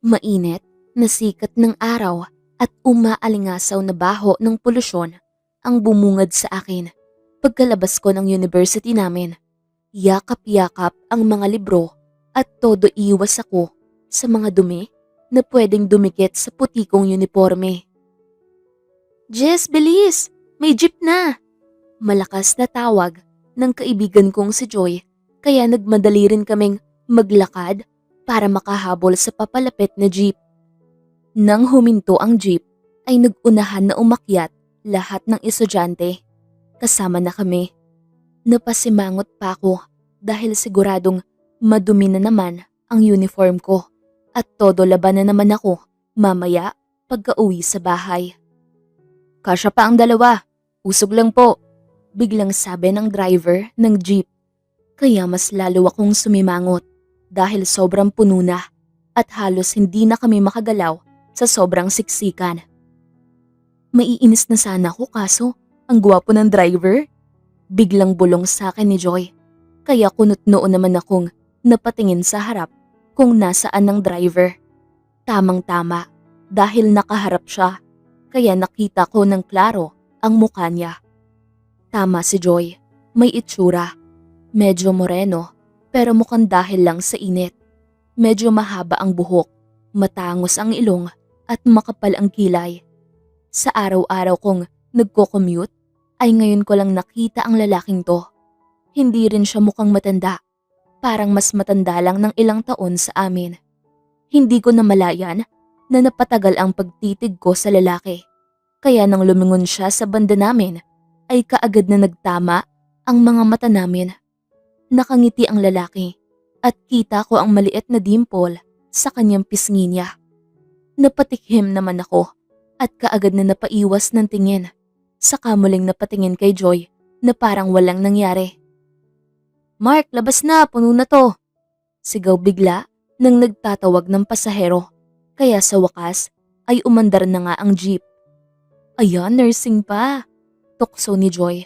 Mainit na sikat ng araw at umaalingasaw na baho ng polusyon ang bumungad sa akin. Pagkalabas ko ng university namin, yakap-yakap ang mga libro at todo iwas ako sa mga dumi na pwedeng dumikit sa puti kong uniforme. Jess, bilis! May jeep na! Malakas na tawag ng kaibigan kong si Joy, kaya nagmadali rin kaming maglakad para makahabol sa papalapit na jeep. Nang huminto ang jeep, ay nagunahan na umakyat lahat ng estudyante. Kasama na kami. Napasimangot pa ako dahil siguradong madumi na naman ang uniform ko at todo laban na naman ako mamaya pagka-uwi sa bahay. Kasya pa ang dalawa, usog lang po, biglang sabi ng driver ng jeep. Kaya mas lalo akong sumimangot dahil sobrang puno na at halos hindi na kami makagalaw sa sobrang siksikan. Maiinis na sana ako kaso ang gwapo ng driver. Biglang bulong sa akin ni Joy. Kaya kunot noon naman akong napatingin sa harap kung nasaan ang driver. Tamang-tama dahil nakaharap siya kaya nakita ko ng klaro ang mukha niya. Tama si Joy, may itsura. Medyo moreno pero mukhang dahil lang sa init. Medyo mahaba ang buhok, matangos ang ilong at makapal ang kilay. Sa araw-araw kong nagko-commute ay ngayon ko lang nakita ang lalaking to. Hindi rin siya mukhang matanda. Parang mas matanda lang ng ilang taon sa amin. Hindi ko namalayan na napatagal ang pagtitig ko sa lalaki. Kaya nang lumingon siya sa banda namin, ay kaagad na nagtama ang mga mata namin. Nakangiti ang lalaki at kita ko ang maliit na dimple sa kanyang pisngi niya. Napatikhim naman ako at kaagad na napaiwas ng tingin. Saka muling napatingin kay Joy na parang walang nangyari. Mark, labas na, puno na to. Sigaw bigla nang nagtatawag ng pasahero. Kaya sa wakas ay umandar na nga ang jeep. Ayan, nursing pa. Tukso ni Joy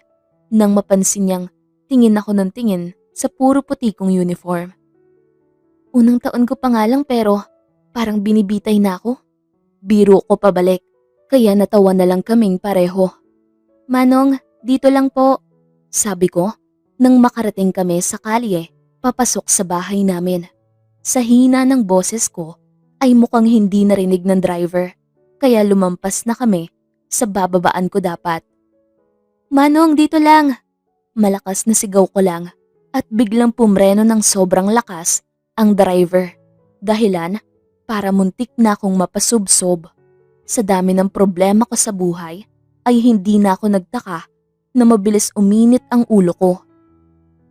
nang mapansin niyang tingin ako ng tingin sa puro puti kong uniform. Unang taon ko pa nga lang pero parang binibitay na ako. Biro ko pabalik kaya natawa na lang kaming pareho. Manong, dito lang po, sabi ko nang makarating kami sa kalye papasok sa bahay namin. Sa hina ng boses ko ay mukhang hindi narinig ng driver kaya lumampas na kami sa bababaan ko dapat. Manong, dito lang! Malakas na sigaw ko lang at biglang pumreno ng sobrang lakas ang driver. Dahilan para muntik na akong mapasubsob. Sa dami ng problema ko sa buhay ay hindi na ako nagtaka na mabilis uminit ang ulo ko.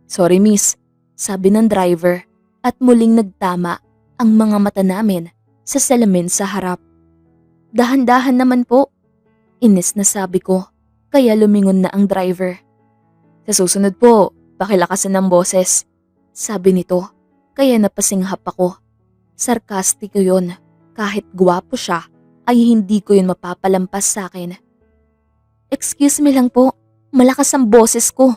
Sorry miss, sabi ng driver at muling nagtama ang mga mata namin sa salamin sa harap. Dahan-dahan naman po, inis na sabi ko kaya lumingon na ang driver. Sa susunod po, pakilakasan ng boses, sabi nito kaya napasinghap ako. Sarkastiko yun, kahit gwapo siya ay hindi ko yun mapapalampas sa akin. Excuse me lang po, malakas ang boses ko.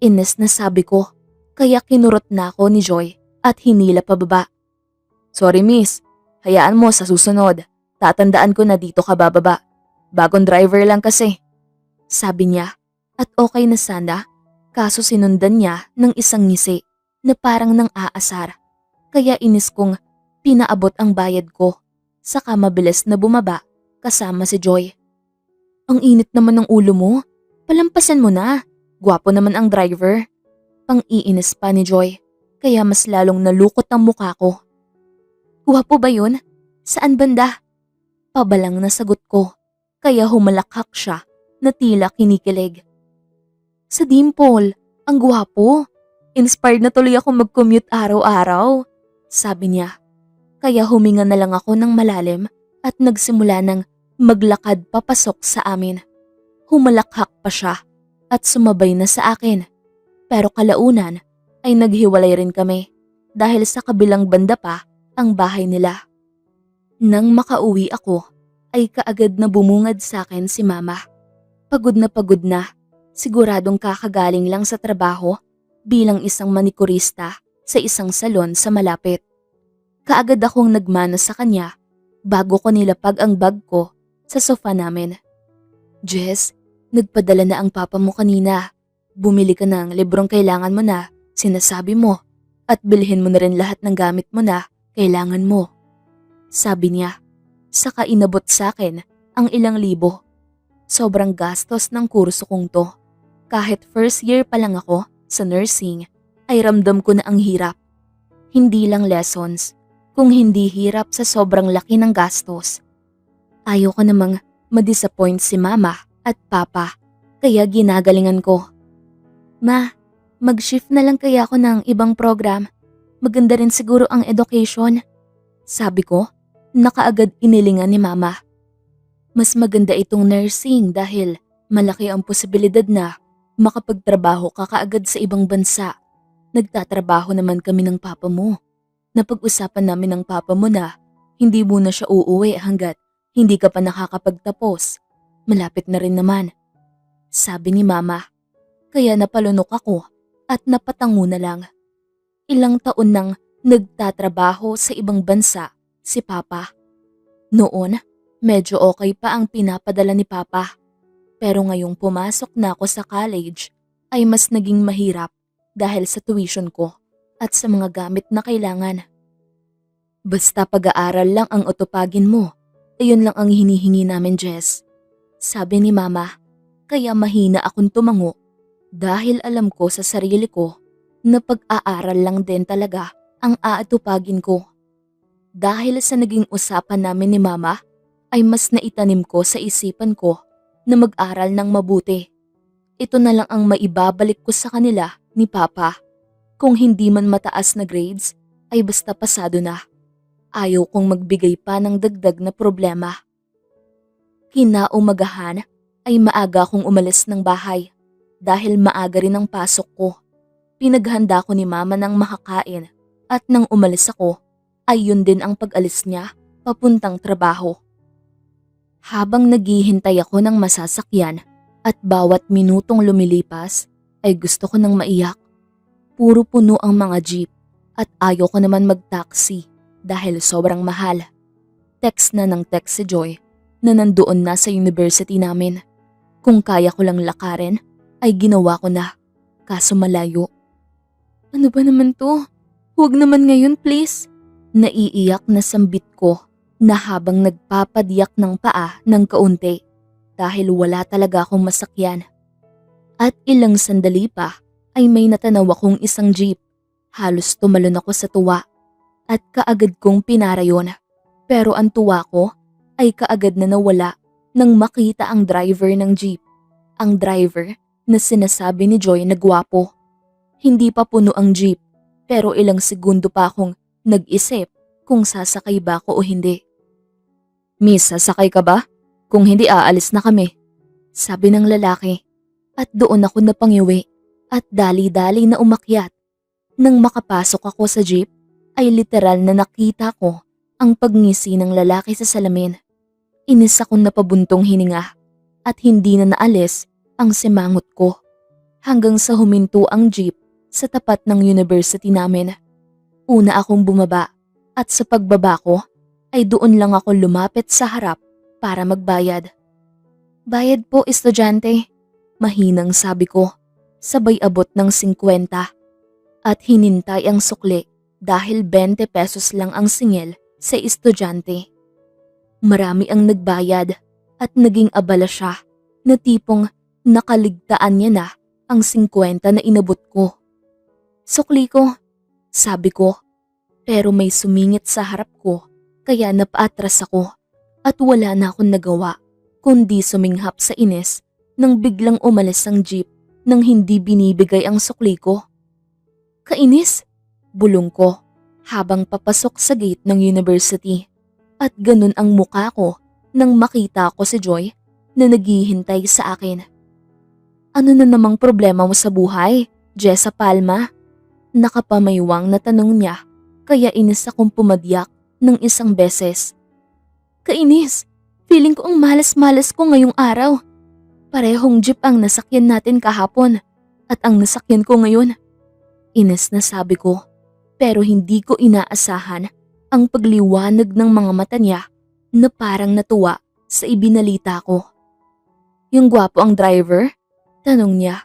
Ines na sabi ko, kaya kinurot na ako ni Joy at hinila pababa. Sorry miss, hayaan mo sa susunod, tatandaan ko na dito ka bababa. Bagong driver lang kasi. Sabi niya at okay na sana kaso sinundan niya ng isang ngisi na parang nang aasar. Kaya inis kong pinaabot ang bayad ko, saka mabilis na bumaba kasama si Joy. Ang init naman ng ulo mo, palampasan mo na, gwapo naman ang driver. Pang-iinis pa ni Joy, kaya mas lalong nalukot ang mukha ko. Gwapo ba yun? Saan banda? Pabalang na sagot ko, kaya humalakhak siya na tila kinikilig. Sa dimple, ang gwapo. Inspired na tuloy ako mag-commute araw-araw, sabi niya. Kaya huminga na lang ako ng malalim at nagsimula ng maglakad papasok sa amin. Humalakhak pa siya at sumabay na sa akin. Pero kalaunan ay naghiwalay rin kami dahil sa kabilang banda pa ang bahay nila. Nang makauwi ako ay kaagad na bumungad sa akin si mama. Pagod na, siguradong kakagaling lang sa trabaho bilang isang manikurista sa isang salon sa malapit. Kaagad akong nagmano sa kanya bago ko nilapag ang bag ko sa sofa namin. Jess, nagpadala na ang papa mo kanina. Bumili ka ng librong kailangan mo na, sinasabi mo, at bilhin mo na rin lahat ng gamit mo na kailangan mo. Sabi niya, saka inabot sa akin ang ilang libo. Sobrang gastos ng kurso kong to. Kahit first year pa lang ako sa nursing, ay ramdam ko na ang hirap. Hindi lang lessons, kung hindi hirap sa sobrang laki ng gastos. Ayaw ko namang ma-disappoint si mama at papa, kaya ginagalingan ko. Ma, mag-shift na lang kaya ako ng ibang program. Maganda rin siguro ang education. Sabi ko, nakaagad inilingan ni mama. Mas maganda itong nursing dahil malaki ang posibilidad na makapagtrabaho ka kaagad sa ibang bansa. Nagtatrabaho naman kami ng papa mo. Napag-usapan namin ng papa mo na hindi muna siya uuwi hanggat hindi ka pa nakakapagtapos. Malapit na rin naman. Sabi ni mama. Kaya napalunok ako at napatango na lang. Ilang taon nang nagtatrabaho sa ibang bansa si papa. Noon, medyo okay pa ang pinapadala ni papa. Pero ngayong pumasok na ako sa college ay mas naging mahirap dahil sa tuition ko at sa mga gamit na kailangan. Basta pag-aaral lang ang utupagin mo, ayun lang ang hinihingi namin, Jess. Sabi ni mama, kaya mahina akong tumango dahil alam ko sa sarili ko na pag-aaral lang din talaga ang aatupagin ko. Dahil sa naging usapan namin ni mama, ay mas naitanim ko sa isipan ko na mag-aral ng mabuti. Ito na lang ang maibabalik ko sa kanila ni papa. Kung hindi man mataas na grades, ay basta pasado na. Ayaw kong magbigay pa ng dagdag na problema. Kinaumagahan ay maaga akong umalis ng bahay dahil maaga rin ang pasok ko. Pinaghanda ko ni mama ng makakain at nang umalis ako ay yun din ang pag-alis niya papuntang trabaho. Habang naghihintay ako ng masasakyan at bawat minutong lumilipas ay gusto ko nang maiyak. Puro puno ang mga jeep at ayaw ko naman mag-taxi dahil sobrang mahal. Text na ng text si Joy na nandoon na sa university namin. Kung kaya ko lang lakarin ay ginawa ko na, kaso malayo. Ano ba naman to? Huwag naman ngayon please. Naiiyak na sambit ko na habang nagpapadiyak ng paa ng kaunti dahil wala talaga akong masakyan. At ilang sandali pa ay may natanaw akong isang jeep. Halos tumalon ako sa tuwa at kaagad kong pinarayon. Pero ang tuwa ko ay kaagad na nawala nang makita ang driver ng jeep. Ang driver na sinasabi ni Joy na gwapo. Hindi pa puno ang jeep pero ilang segundo pa akong nag-isip kung sasakay ba ako o hindi. Miss, sasakay ka ba? Kung hindi aalis na kami. Sabi ng lalaki at doon ako napangiwi at dali-dali na umakyat. Nang makapasok ako sa jeep ay literal na nakita ko ang pagngisi ng lalaki sa salamin. Inis akong napabuntong hininga at hindi na naalis ang simangot ko hanggang sa huminto ang jeep sa tapat ng university namin. Una akong bumaba at sa pagbaba ko ay doon lang ako lumapit sa harap para magbayad. Bayad po, estudyante. Mahinang sabi ko, sabay abot ng 50 at hinintay ang sukli dahil 20 pesos lang ang singil sa estudyante. Marami ang nagbayad at naging abala siya na tipong nakaligtaan niya na ang 50 na inabot ko. Sukli ko, sabi ko, pero may sumingit sa harap ko kaya napaatras ako at wala na akong nagawa kundi suminghap sa inis nang biglang umalis ang jeep nang hindi binibigay ang sukli ko. Kainis, bulong ko habang papasok sa gate ng university at ganun ang mukha ko nang makita ko si Joy na naghihintay sa akin. Ano na namang problema mo sa buhay, Jessa Palma? Nakapamaywang na tanong niya kaya inis akong pumadyak ng isang beses. Kainis, feeling ko ang malas-malas ko ngayong araw. Parehong jeep ang nasakyan natin kahapon at ang nasakyan ko ngayon. Inis na sabi ko pero hindi ko inaasahan ang pagliwanag ng mga mata niya na parang natuwa sa ibinalita ko. Yung gwapo ang driver? Tanong niya.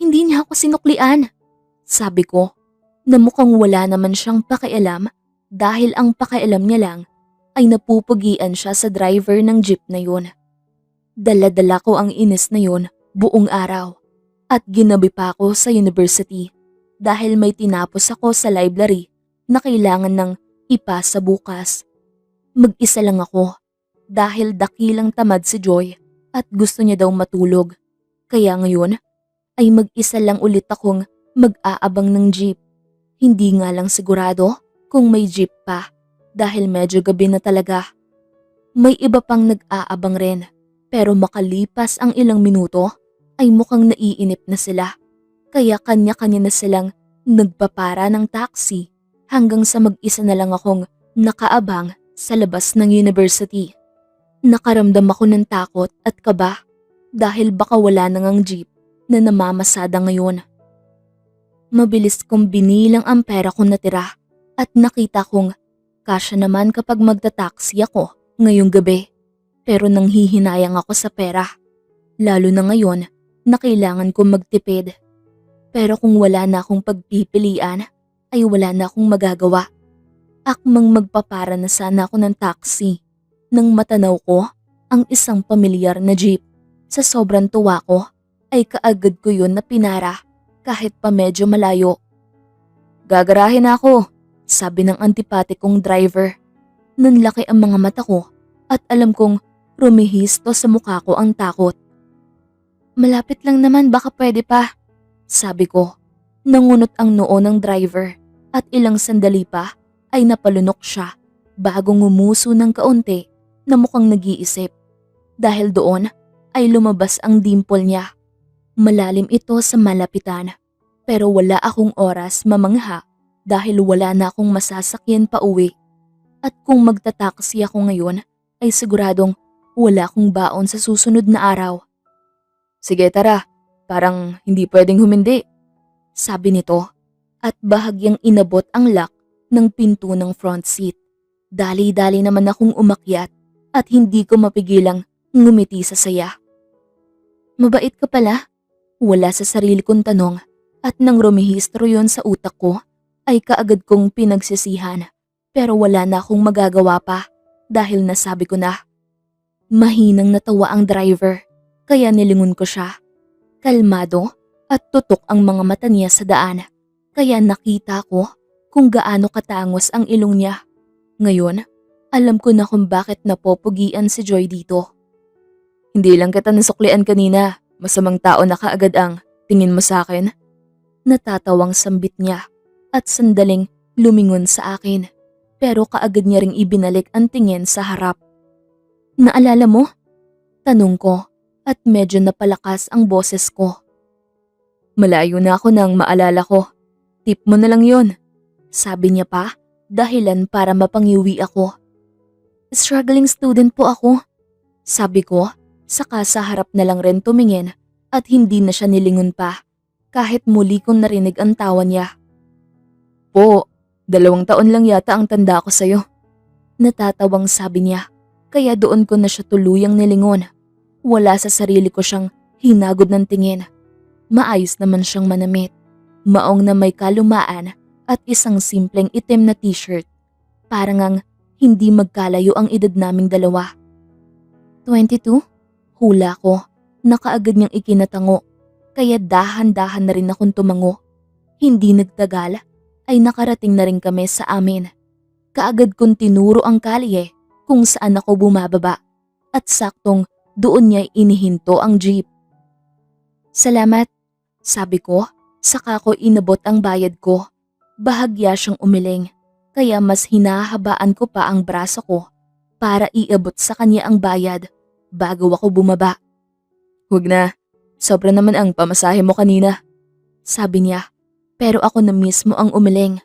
Hindi niya ako sinuklian. Sabi ko, na mukhang wala naman siyang pakialam dahil ang pakialam niya lang ay napupugian siya sa driver ng jeep na yun. Dala-dala ko ang inis na yun buong araw at ginabi pa ako sa university dahil may tinapos ako sa library na kailangan ng ipasa bukas. Mag-isa lang ako dahil dakilang tamad si Joy at gusto niya daw matulog. Kaya ngayon ay mag-isa lang ulit akong mag-aabang ng jeep. Hindi nga lang sigurado kung may jeep pa dahil medyo gabi na talaga. May iba pang nag-aabang rin pero makalipas ang ilang minuto ay mukhang naiinip na sila. Kaya kanya-kanya na silang nagpapara ng taxi hanggang sa mag-isa na lang akong nakaabang sa labas ng university. Nakaramdam ako ng takot at kaba dahil baka wala na ngang jeep na namamasada ngayon. Mabilis kong binilang ang pera kong natira at nakita kong kasya naman kapag magta-taxi ako ngayong gabi. Pero nanghihinayang ako sa pera, lalo na ngayon na kailangan kong magtipid. Pero kung wala na akong pagpipilian ay wala na akong magagawa. Akmang magpapara na sana ako ng taxi nang matanaw ko ang isang pamilyar na jeep. Sa sobrang tuwa ko ay kaagad ko yun na pinara kahit pa medyo malayo. Gagarahin ako, sabi ng antipatikong driver. Nanlaki ang mga mata ko at alam kong rumihisto sa mukha ko ang takot. Malapit lang naman, baka pwede pa, sabi ko. Nangunot ang noo ng driver at ilang sandali pa ay napalunok siya bago ngumuso ng kaunti na mukhang nag-iisip. Dahil doon ay lumabas ang dimple niya. Malalim ito sa malapitan pero wala akong oras mamangha dahil wala na akong masasakyan pa uwi. At kung magtataksi ako ngayon ay siguradong wala akong baon sa susunod na araw. Sige tara, parang hindi pwedeng humindi, sabi nito at bahagyang inabot ang lock ng pinto ng front seat. Dali-dali naman akong umakyat at hindi ko mapigilang ngumiti sa saya. Mabait ka pala? Wala sa sarili kong tanong at nang rumihistro yon sa utak ko ay kaagad kong pinagsisihan pero wala na akong magagawa pa dahil nasabi ko na. Mahinang natawa ang driver kaya nilingon ko siya. Kalmado at tutok ang mga mata niya sa daan kaya nakita ko kung gaano katangos ang ilong niya. Ngayon, alam ko na kung bakit napopugian si Joy dito. Hindi lang kita nasuklian kanina, masamang tao na kaagad ang tingin mo sa akin. Natatawang sambit niya at sandaling lumingon sa akin pero kaagad niya ring ibinalik ang tingin sa harap. Naalala mo? Tanong ko at medyo napalakas ang boses ko. Malayo na ako nang maalala ko. Tip mo na lang yon, sabi niya pa dahilan para mapangiwi ako. Struggling student po ako, sabi ko saka sa harap na lang rin tumingin at hindi na siya nilingon pa kahit muli kong narinig ang tawa niya. Po, 2 taon lang yata ang tanda ko sa'yo. Natatawang sabi niya kaya doon ko na siya tuluyang nilingon. Wala sa sarili ko siyang hinagod ng tingin. Maayos naman siyang manamit. Maong na may kalumaan at isang simpleng itim na t-shirt. Parang ang hindi magkalayo ang edad naming dalawa. 22? Hula ko. Nakaagad niyang ikinatango. Kaya dahan-dahan na rin akong tumango. Hindi nagtagal ay nakarating na rin kami sa amin. Kaagad kong tinuro ang kalye kung saan ako bumababa at saktong doon niya inihinto ang jeep. Salamat, sabi ko, saka ko inabot ang bayad ko. Bahagya siyang umiling, kaya mas hinahabaan ko pa ang braso ko para iabot sa kanya ang bayad bago ako bumaba. Huwag na, sobra naman ang pamasahe mo kanina, sabi niya, pero ako na mismo ang umiling.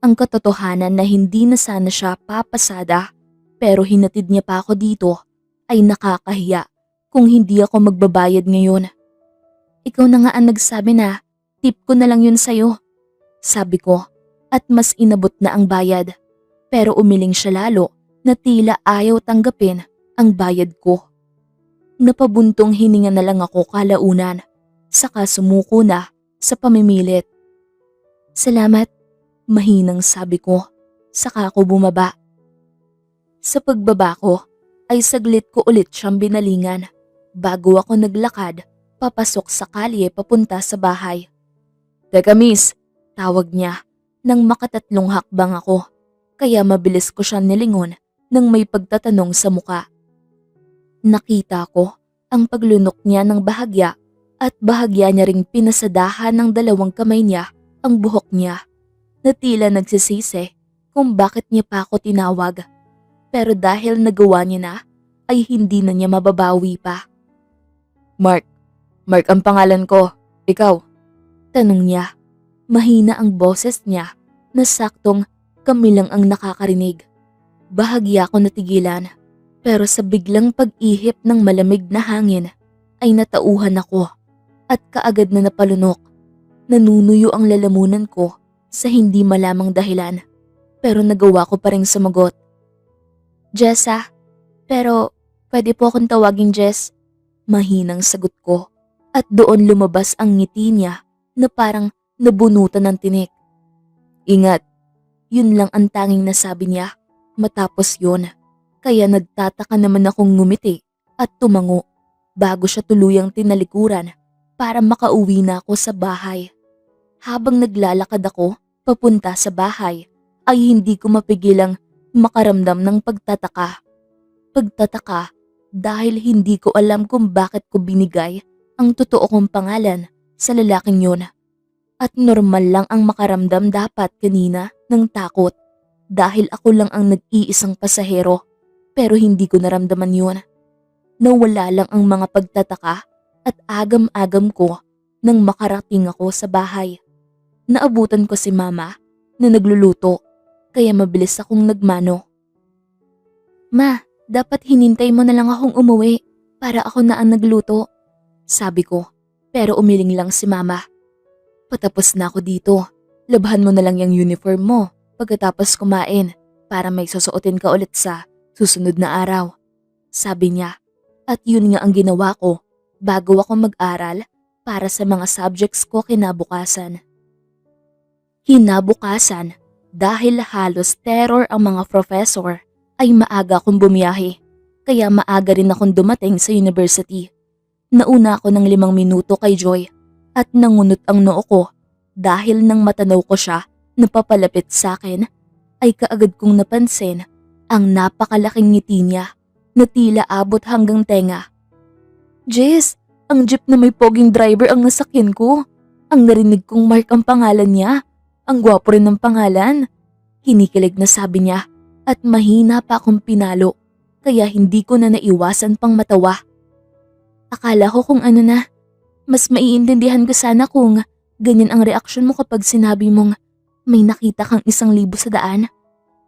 Ang katotohanan na hindi na sana siya papasada pero hinatid niya pa ako dito ay nakakahiya kung hindi ako magbabayad ngayon. Ikaw na nga ang nagsabi na tip ko na lang yun sa'yo, sabi ko at mas inabot na ang bayad. pero umiling siya lalo na tila ayaw tanggapin ang bayad ko. Napabuntong hininga na lang ako kalaunan, saka sumuko na sa pamimilit. Salamat, mahinang sabi ko, saka ako bumaba. Sa pagbaba ko ay saglit ko ulit siyang binalingan bago ako naglakad papasok sa kalye papunta sa bahay. Teka miss, tawag niya nang makatatlong hakbang ako, kaya mabilis ko siyang nilingon nang may pagtatanong sa muka. Nakita ko ang paglunok niya ng bahagya at bahagya niya ring pinasadahan ng dalawang kamay niya ang buhok niya na tila nagsisisi kung bakit niya pa ako tinawag. Pero dahil nagawa niya na, ay hindi na niya mababawi pa. Mark, Mark ang pangalan ko, ikaw? Tanong niya. Mahina ang boses niya na saktong kami lang ang nakakarinig. Bahagya ko natigilan. Pero sa biglang pag-ihip ng malamig na hangin ay natauhan ako at kaagad na napalunok. Nanunuyo ang lalamunan ko sa hindi malamang dahilan, pero nagawa ko pa rin sumagot. Jessa, pero pwede po akong tawaging Jess? Mahinang sagot ko at doon lumabas ang ngiti niya na parang nabunutan ng tinik. Ingat, yun lang ang tanging nasabi niya matapos yun. Kaya nagtataka naman akong ngumiti at tumango bago siya tuluyang tinalikuran para makauwi na ako sa bahay. Habang naglalakad ako papunta sa bahay ay hindi ko mapigilang makaramdam ng pagtataka. Pagtataka dahil hindi ko alam kung bakit ko binigay ang totoo kong pangalan sa lalaking yun. At normal lang ang makaramdam dapat kanina ng takot dahil ako lang ang nag-iisang pasahero. Pero hindi ko naramdaman yun. Nawala lang ang mga pagtataka at agam-agam ko nang makarating ako sa bahay. Naabutan ko si mama na nagluluto kaya mabilis akong nagmano. Ma, dapat hinintay mo na lang akong umuwi para ako na ang nagluto, sabi ko, pero umiling lang si mama. Patapos na ako dito, labhan mo na lang yung uniform mo pagkatapos kumain para may susuotin ka ulit sa susunod na araw, sabi niya. At yun nga ang ginawa ko bago ako mag-aral para sa mga subjects ko kinabukasan. Kinabukasan, dahil halos terror ang mga professor, ay maaga akong bumiyahe, kaya maaga rin akong dumating sa university. Nauna ako ng 5 minuto kay Joy at nangunot ang noo ko dahil nang matanaw ko siya na papalapit sa akin, ay kaagad kong napansin ang napakalaking ngiti niya na tila abot hanggang tenga. Jess, ang jeep na may poging driver ang nasakyan ko. Ang narinig kong Mark ang pangalan niya. Ang gwapo rin ng pangalan. Kinikilig na sabi niya at mahina pa akong pinalo kaya hindi ko na naiwasan pang matawa. Akala ko kung ano na, mas maiintindihan ko sana kung ganyan ang reaksyon mo kapag sinabi mong may nakita kang 1,000 sa daan.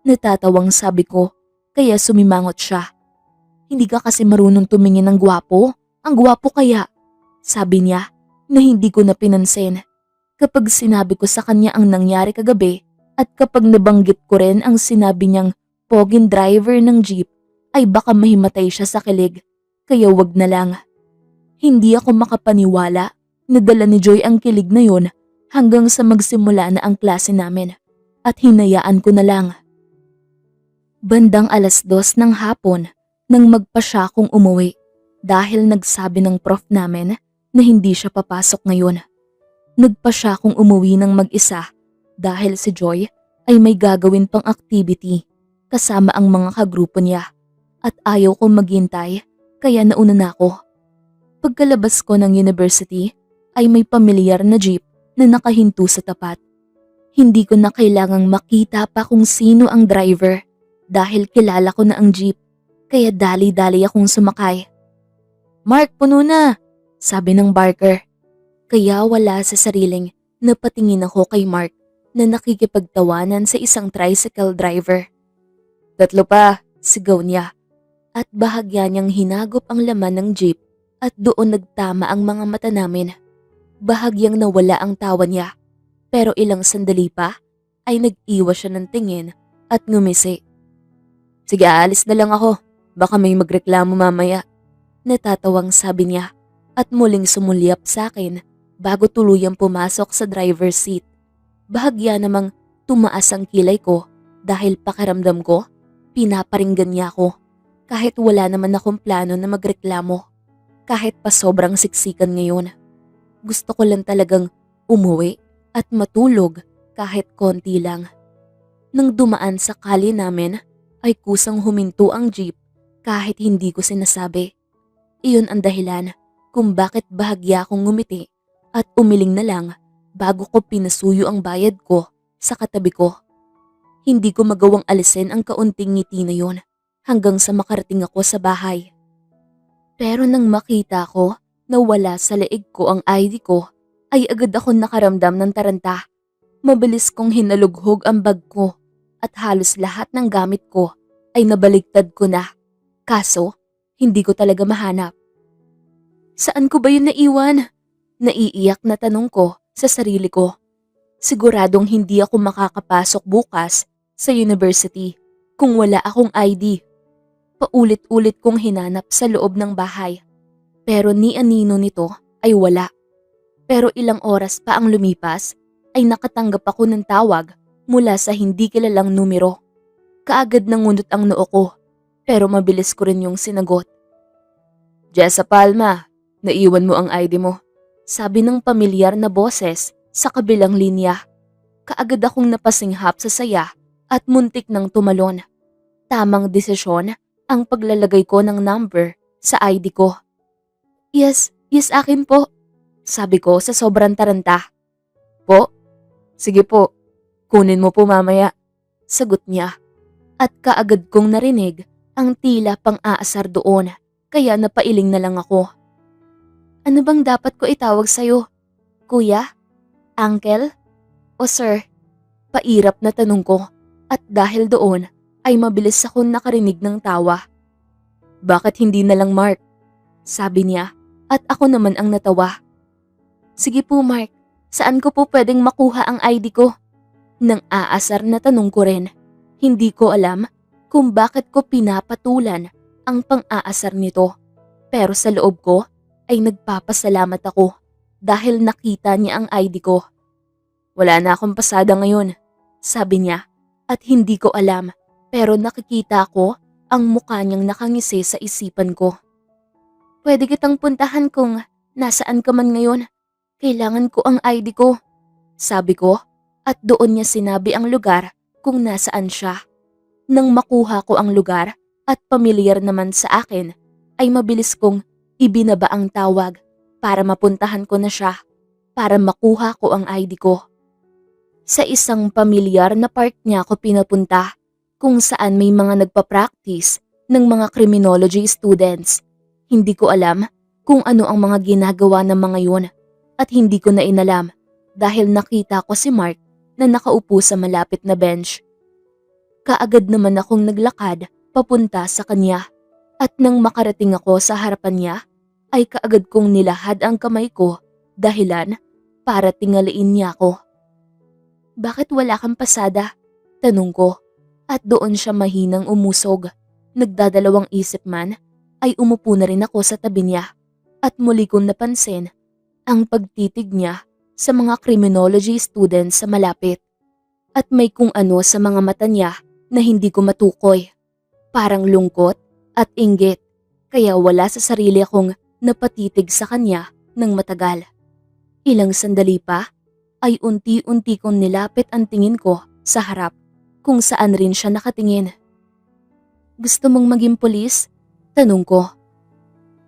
Natatawang sabi ko, kaya sumimangot siya. Hindi ka kasi marunong tumingin ng gwapo? Ang gwapo kaya? Sabi niya na hindi ko na pinansin. Kapag sinabi ko sa kanya ang nangyari kagabi at kapag nabanggit ko rin ang sinabi niyang poging driver ng jeep ay baka mahimatay siya sa kilig. Kaya wag na lang. Hindi ako makapaniwala na dala ni Joy ang kilig na yon hanggang sa magsimula na ang klase namin at hinayaan ko na lang. Bandang 2:00 ng hapon nang magpa siya kong umuwi dahil nagsabi ng prof namin na hindi siya papasok ngayon. Nagpa siya kong umuwi ng mag-isa dahil si Joy ay may gagawin pang activity kasama ang mga kagrupo niya at ayaw kong maghintay kaya nauna na ako. Pagkalabas ko ng university ay may pamilyar na jeep na nakahinto sa tapat. Hindi ko na kailangang makita pa kung sino ang driver dahil kilala ko na ang jeep kaya dali-dali akong sumakay. Mark, puno na, sabi ng barker. Kaya wala sa sariling napatingin ako kay Mark na nakikipagtawanan sa isang tricycle driver. 3 pa, sigaw niya at bahagya niyang hinagop ang laman ng jeep at doon nagtama ang mga mata namin. Bahagyang nawala ang tawa niya pero ilang sandali pa ay nag-iwas siya ng tingin at ngumisi. Sige, aalis na lang ako. Baka may magreklamo mamaya. Natatawang sabi niya at muling sumulyap sa akin bago tuluyang pumasok sa driver's seat. Bahagya namang tumaas ang kilay ko dahil pakiramdam ko, pinaparinggan niya ako. Kahit wala naman akong plano na magreklamo. Kahit pa sobrang siksikan ngayon. Gusto ko lang talagang umuwi at matulog kahit konti lang. Nang dumaan sa kali namin ay kusang huminto ang jeep kahit hindi ko sinasabi. Iyon ang dahilan kung bakit bahagya akong ngumiti at umiling na lang bago ko pinasuyo ang bayad ko sa katabi ko. Hindi ko magawang alisin ang kaunting ngiti na yon hanggang sa makarating ako sa bahay. Pero nang makita ko na wala sa leeg ko ang ID ko, ay agad ako nakaramdam ng taranta. Mabilis kong hinalughog ang bag ko at halos lahat ng gamit ko ay nabaligtad ko na. Kaso, hindi ko talaga mahanap. Saan ko ba yun naiwan? Naiiyak na tanong ko sa sarili ko. Siguradong hindi ako makakapasok bukas sa university kung wala akong ID. Paulit-ulit kong hinanap sa loob ng bahay. Pero ni anino nito ay wala. Pero ilang oras pa ang lumipas ay nakatanggap ako ng tawag mula sa hindi kilalang numero. Kaagad nangunot ang noo ko pero mabilis ko rin yung sinagot. Jessa Palma, naiwan mo ang ID mo. Sabi ng pamilyar na boses sa kabilang linya. Kaagad akong napasinghap sa saya at muntik ng tumalon. Tamang desisyon ang paglalagay ko ng number sa ID ko. Yes akin po. Sabi ko sa sobrang taranta. Po? Sige po, kunin mo po mamaya. Sagot niya. At kaagad kong narinig ang tila pang-aasar doon kaya napailing na lang ako. Ano bang dapat ko itawag sa'yo? Kuya? Uncle? O sir? Pairap na tanong ko at dahil doon ay mabilis akong nakarinig ng tawa. Bakit hindi na lang Mark? Sabi niya at ako naman ang natawa. Sige po Mark, saan ko po pwedeng makuha ang ID ko? Nang aasar na tanong ko rin. Hindi ko alam kung bakit ko pinapatulan ang pang-aasar nito. Pero sa loob ko ay nagpapasalamat ako dahil nakita niya ang ID ko. Wala na akong pasada ngayon, sabi niya at hindi ko alam pero nakikita ko ang mukha niyang nakangisi sa isipan ko. Pwede kitang puntahan kung nasaan ka man ngayon. Kailangan ko ang ID ko, sabi ko at doon niya sinabi ang lugar kung nasaan siya. Nang makuha ko ang lugar at pamilyar naman sa akin, ay mabilis kong ibinaba ang tawag para mapuntahan ko na siya, para makuha ko ang ID ko. Sa isang pamilyar na park niya ako pinapunta kung saan may mga nagpa-practice ng mga criminology students. Hindi ko alam kung ano ang mga ginagawa ng mga yun at hindi ko na inalam dahil nakita ko si Mark na nakaupo sa malapit na bench. Kaagad naman akong naglakad papunta sa kanya at nang makarating ako sa harapan niya ay kaagad kong nilahad ang kamay ko dahilan para tingaliin niya ako. Bakit wala kang pasada? Tanong ko at doon siya mahinang umusog. Nagdadalawang isip man ay umupo na rin ako sa tabi niya at muli kong napansin ang pagtitig niya sa mga criminology students sa malapit at may kung ano sa mga mata niya na hindi ko matukoy. Parang lungkot at inggit kaya wala sa sarili akong napatitig sa kanya ng matagal. Ilang sandali pa ay unti-unti kong nilapit ang tingin ko sa harap kung saan rin siya nakatingin. Gusto mong maging pulis? Tanong ko.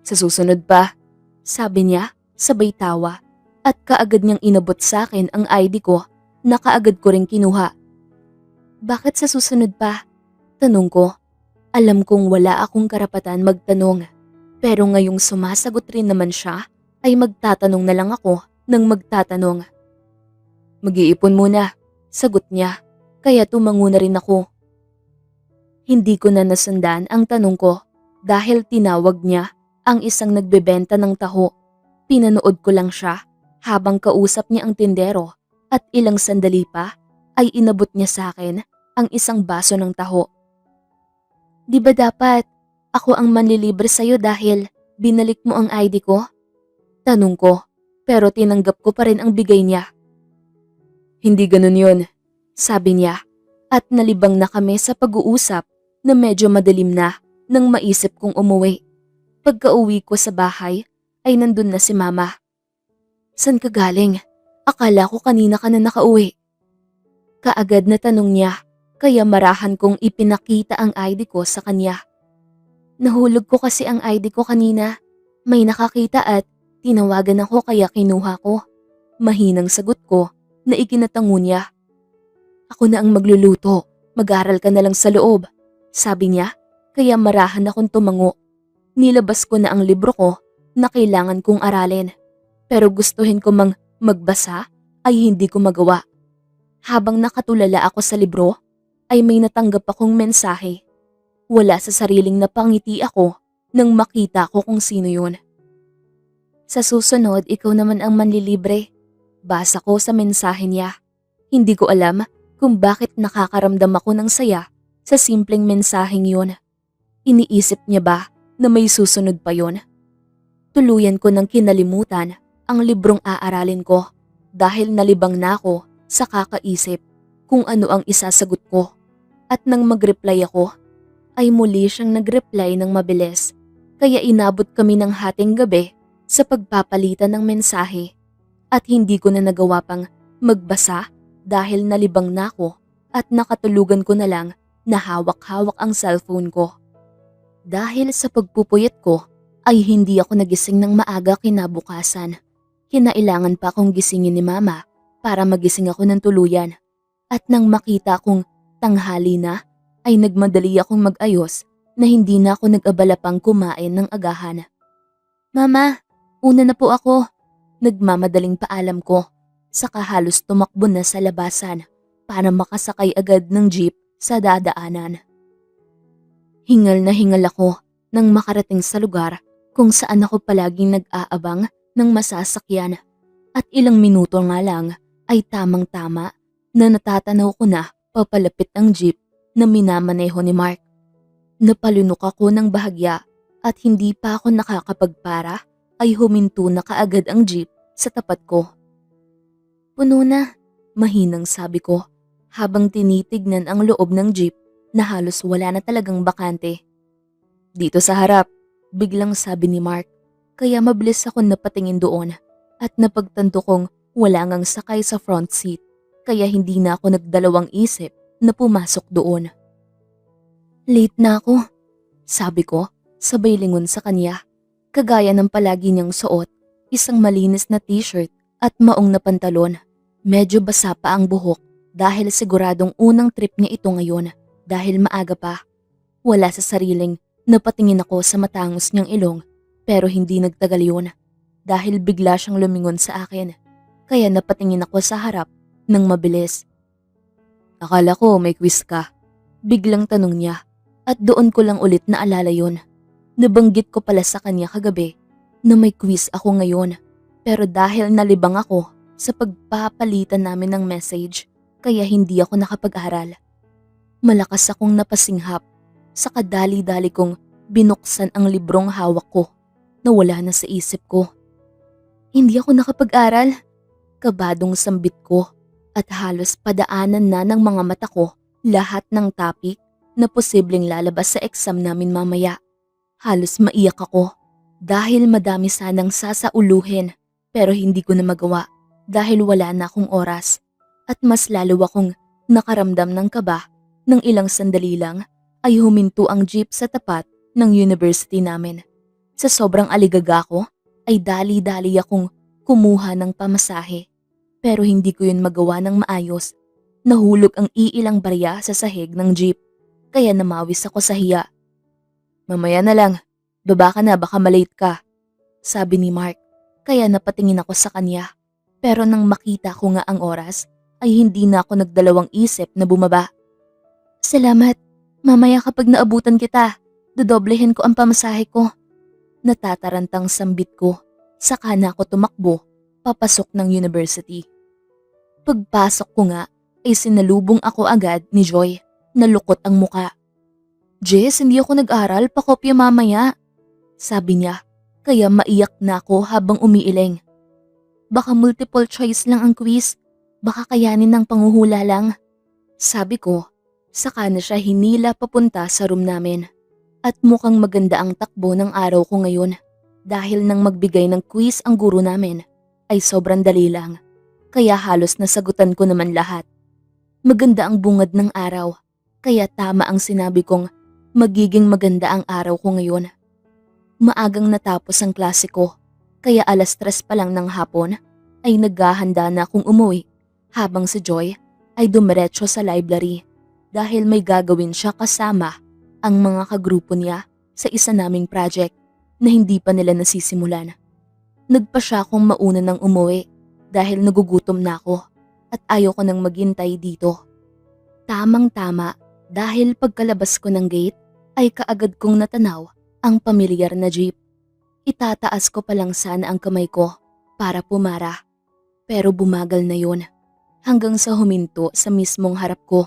Sa susunod pa, sabi niya sabay tawa at kaagad niyang inabot sa akin ang ID ko na kaagad ko ring kinuha. Bakit sa susunod pa? Tanong ko. Alam kong wala akong karapatan magtanong pero ngayong sumasagot rin naman siya ay magtatanong na lang ako ng magtatanong. Mag-iipon muna, sagot niya kaya tumango na rin ako. Hindi ko na nasundan ang tanong ko dahil tinawag niya ang isang nagbebenta ng taho. Pinanood ko lang siya habang kausap niya ang tindero at ilang sandali pa ay inabot niya sa akin ang isang baso ng taho. Di ba dapat ako ang manlilibre sa'yo dahil binalik mo ang ID ko? Tanong ko, pero tinanggap ko pa rin ang bigay niya. Hindi ganun yun, sabi niya, at nalibang na kami sa pag-uusap na medyo madilim na nang maisip kong umuwi. Pagka-uwi ko sa bahay ay nandun na si Mama. San ka galing? Akala ko kanina ka na nakauwi. Kaagad na tanong niya, kaya marahan kong ipinakita ang ID ko sa kanya. Nahulog ko kasi ang ID ko kanina. May nakakita at tinawagan ako kaya kinuha ko. Mahinang sagot ko na ikinatango niya. Ako na ang magluluto, mag-aral ka na lang sa loob, sabi niya, kaya marahan akong tumango. Nilabas ko na ang libro ko na kailangan kong aralin. Pero gustuhin ko magbasa ay hindi ko magawa. Habang nakatulala ako sa libro, ay may natanggap akong mensahe. Wala sa sariling napangiti ako nang makita ko kung sino yun. Sa susunod, ikaw naman ang manlilibre. Basa ko sa mensahe niya. Hindi ko alam kung bakit nakakaramdam ako ng saya sa simpleng mensaheng yun. Iniisip niya ba na may susunod pa yun? Tuluyan ko ng kinalimutan ang librong aaralin ko dahil nalibang na ako sa kakaisip kung ano ang isasagot ko. At nang mag-reply ako, ay muli siyang nag-reply ng mabilis. Kaya inabot kami ng hating gabi sa pagpapalitan ng mensahe. At hindi ko na nagawa pang magbasa dahil nalibang na ako at nakatulugan ko na lang na hawak-hawak ang cellphone ko. Dahil sa pagpupuyat ko ay hindi ako nagising ng maaga kinabukasan. Kinailangan pa akong gisingin ni Mama para magising ako ng tuluyan. At nang makita kong tanghali na ay nagmadali akong mag-ayos na hindi na ako nag-abala pang kumain ng agahan. Mama, una na po ako. Nagmamadaling paalam ko, saka halos tumakbo na sa labasan para makasakay agad ng jeep sa dadaanan. Hingal na hingal ako nang makarating sa lugar kung saan ako palaging nag-aabang ng masasakyan at ilang minuto nga lang ay tamang-tama na natatanaw ko na papalapit ang jeep na minamaneho ni Mark. Napalunok ako ng bahagya at hindi pa ako nakakapagpara ay huminto na kaagad ang jeep sa tapat ko. Puno na, mahinang sabi ko habang tinitignan ang loob ng jeep na halos wala na talagang bakante. Dito sa harap, biglang sabi ni Mark, kaya mabilis ako napatingin doon at napagtanto kong wala ngang sakay sa front seat kaya hindi na ako nagdalawang isip na pumasok doon. Late na ako, sabi ko sabay lingon sa kanya. Kagaya ng palagi niyang suot, isang malinis na t-shirt at maong na pantalon. Medyo basa pa ang buhok dahil siguradong unang trip niya ito ngayon dahil maaga pa. Wala sa sariling napatingin ako sa matangos niyang ilong pero hindi nagtagal yun dahil bigla siyang lumingon sa akin. Kaya napatingin ako sa harap ng mabilis. Akala ko may quiz ka, biglang tanong niya at doon ko lang ulit naalala yun. Nabanggit ko pala sa kanya kagabi na may quiz ako ngayon pero dahil nalibang ako sa pagpapalitan namin ng message kaya hindi ako nakapag-aral. Malakas akong napasinghap sa kadali-dali kong binuksan ang librong hawak ko na wala na sa isip ko. Hindi ako nakapag-aral, kabadong sambit ko at halos padaanan na ng mga mata ko lahat ng topic na posibleng lalabas sa exam namin mamaya. Halos maiyak ako dahil madami sanang sasauluhin pero hindi ko na magawa dahil wala na akong oras at mas lalo akong nakaramdam ng kaba nang ilang sandali lang ay huminto ang jeep sa tapat ng university namin. Sa sobrang aligaga ko ay dali-dali akong kumuha ng pamasahe pero hindi ko yun magawa ng maayos. Nahulog ang iilang barya sa sahig ng jeep kaya namawis ako sa hiya. Mamaya na lang, baba ka na baka malate ka, sabi ni Mark, kaya napatingin ako sa kanya. Pero nang makita ko nga ang oras, ay hindi na ako nagdalawang isip na bumaba. Salamat, mamaya kapag naabutan kita, dodoblehin ko ang pamasahe ko. Natatarantang sambit ko, saka na ako tumakbo, papasok ng university. Pagpasok ko nga, ay sinalubong ako agad ni Joy. Nalukot ang muka. Jess, hindi ako nag-aral, pakopya mamaya. Sabi niya, kaya maiyak na ako habang umiiling. Baka multiple choice lang ang quiz, baka kayanin ng panghuhula lang. Sabi ko, saka na siya hinila papunta sa room namin. At mukhang maganda ang takbo ng araw ko ngayon dahil nang magbigay ng quiz ang guro namin ay sobrang dali lang. Kaya halos nasagutan ko naman lahat. Maganda ang bungad ng araw, kaya tama ang sinabi kong magiging maganda ang araw ko ngayon. Maagang natapos ang klase ko, kaya 3:00 pa lang ng hapon ay naghahanda na akong umuwi habang si Joy ay dumiretso sa library dahil may gagawin siya kasama ang mga kagrupo niya sa isa naming project na hindi pa nila nasisimulan. Nagpa siya akong mauna ng umuwi dahil nagugutom na ako at ayaw ko nang maghintay dito. Tamang-tama dahil pagkalabas ko ng gate ay kaagad kong natanaw ang pamilyar na jeep. Itataas ko pa lang sana ang kamay ko para pumara. Pero bumagal na yun hanggang sa huminto sa mismong harap ko.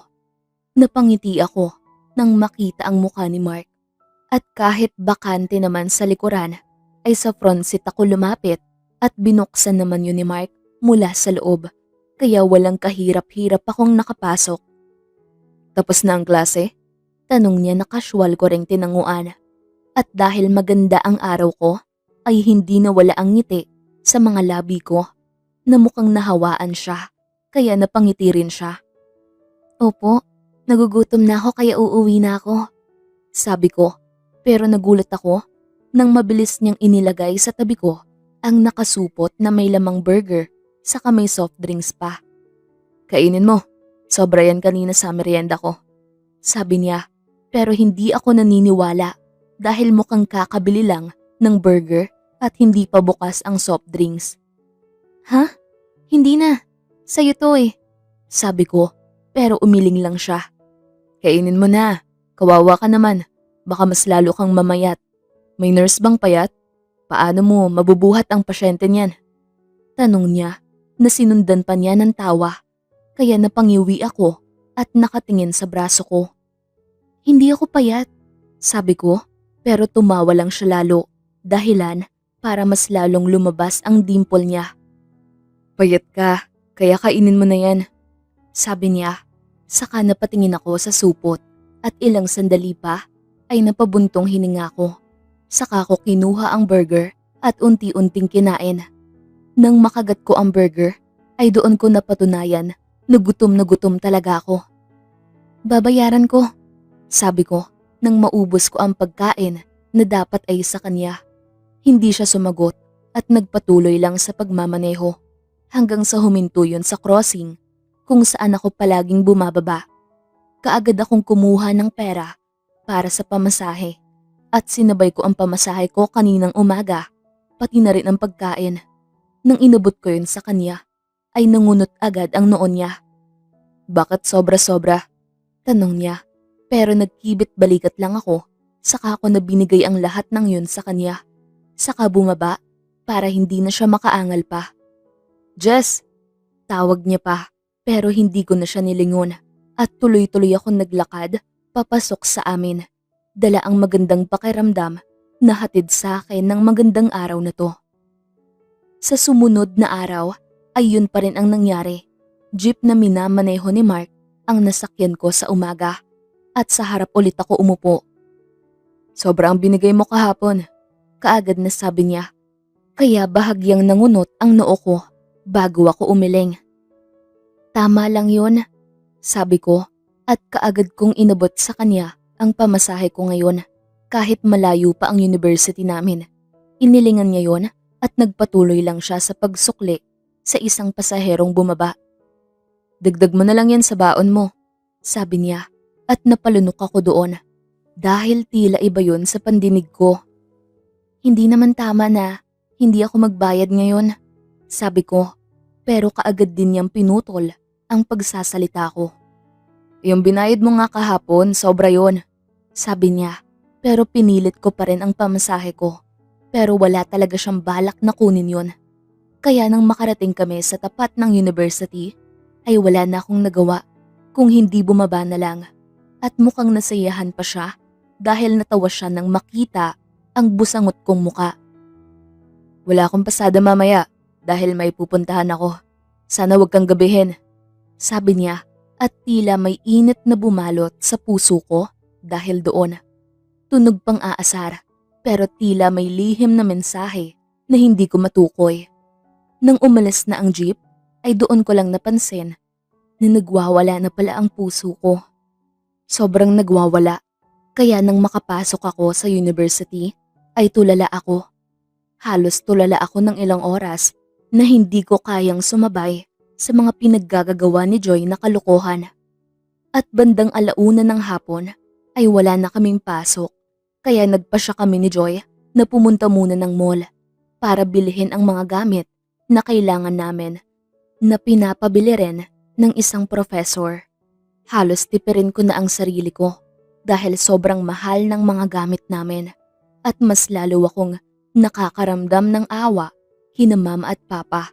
Napangiti ako nang makita ang mukha ni Mark. At kahit bakante naman sa likuran, ay sa front seat ako lumapit at binuksan naman yun ni Mark mula sa loob. Kaya walang kahirap-hirap akong nakapasok. Tapos na ang klase? Tanong niya na casual ko ring tinanguan. At dahil maganda ang araw ko, ay hindi nawala ang ngiti sa mga labi ko na mukhang nahawaan siya, kaya napangiti rin siya. Opo, nagugutom na ako kaya uuwi na ako. Sabi ko, pero nagulat ako nang mabilis niyang inilagay sa tabi ko ang nakasupot na may lamang burger saka may soft drinks pa. Kainin mo, sobra yan kanina sa merienda ko. Sabi niya, pero hindi ako naniniwala dahil mukhang kakabili lang ng burger at hindi pa bukas ang soft drinks. Ha? Hindi na. Sa'yo to eh. Sabi ko, pero umiling lang siya. Kainin mo na. Kawawa ka naman. Baka mas lalo kang mamayat. May nurse bang payat? Paano mo mabubuhat ang pasyente niyan? Tanong niya na sinundan pa niya ng tawa. Kaya napangiwi ako at nakatingin sa braso ko. Hindi ako payat. Sabi ko, pero tumawa lang siya lalo. Dahilan para mas lalong lumabas ang dimple niya. Payat ka, kaya kainin mo na yan. Sabi niya. Saka napatingin ako sa supot at ilang sandali pa ay napabuntong hininga ko. Saka ko kinuha ang burger at unti-unting kinain. Nang makagat ko ang burger ay doon ko napatunayan na gutom talaga ako. Babayaran ko, sabi ko nang maubos ko ang pagkain na dapat ay sa kanya. Hindi siya sumagot at nagpatuloy lang sa pagmamaneho hanggang sa huminto yun sa crossing kung saan ako palaging bumababa. Kaagad akong kumuha ng pera para sa pamasahe at sinabay ko ang pamasahe ko kaninang umaga, pati na rin ang pagkain. Nang inabot ko yun sa kanya, ay nangunot agad ang noon niya. Bakit sobra-sobra? Tanong niya, pero nagkibit balikat lang ako, saka ako na binigay ang lahat ng yun sa kanya. Saka bumaba para hindi na siya makaangal pa. Jess! Tawag niya pa. Pero hindi ko na siya nilingon at tuloy-tuloy akong naglakad papasok sa amin. Dala ang magandang pakiramdam na hatid sa akin ng magandang araw na to. Sa sumunod na araw ay yun pa rin ang nangyari. Jeep na minamaneho ni Mark ang nasakyan ko sa umaga at sa harap ulit ako umupo. Sobrang binigay mo kahapon, kaagad na sabi niya. Kaya bahagyang nangunot ang noo ko bago ako umiling. Tama lang yun, sabi ko at kaagad kong inabot sa kanya ang pamasahe ko ngayon kahit malayo pa ang university namin. Inilingan niya yon at nagpatuloy lang siya sa pagsukli sa isang pasaherong bumaba. Dagdag mo na lang yan sa baon mo, sabi niya at napalunok ako doon dahil tila iba yun sa pandinig ko. Hindi naman tama na hindi ako magbayad ngayon, sabi ko pero kaagad din niyang pinutol ang pagsasalita ko. Yung binayad mo nga kahapon, sobra yon, sabi niya, pero pinilit ko pa rin ang pamasahe ko. Pero wala talaga siyang balak na kunin yon. Kaya nang makarating kami sa tapat ng university, ay wala na akong nagawa kung hindi bumaba na lang. at mukhang nasayahan pa siya dahil natawa siya nang makita ang busangot kong muka. Wala akong pasada mamaya dahil may pupuntahan ako. Sana wag kang gabihin, sabi niya at tila may init na bumalot sa puso ko dahil doon. Tunog pang aasar pero tila may lihim na mensahe na hindi ko matukoy. Nang umalis na ang jeep ay doon ko lang napansin na nagwawala na pala ang puso ko. Sobrang nagwawala kaya nang makapasok ako sa university ay tulala ako. Halos tulala ako ng ilang oras na hindi ko kayang sumabay sa mga pinaggagawa ni Joy na kalokohan. At bandang 1:00 ng hapon ay wala na kaming pasok kaya nagpasya kami ni Joy na pumunta muna ng mall para bilhin ang mga gamit na kailangan namin na pinapabili rin ng isang professor. Halos tipirin ko na ang sarili ko dahil sobrang mahal ng mga gamit namin at mas lalo akong nakakaramdam ng awa kina mama at papa.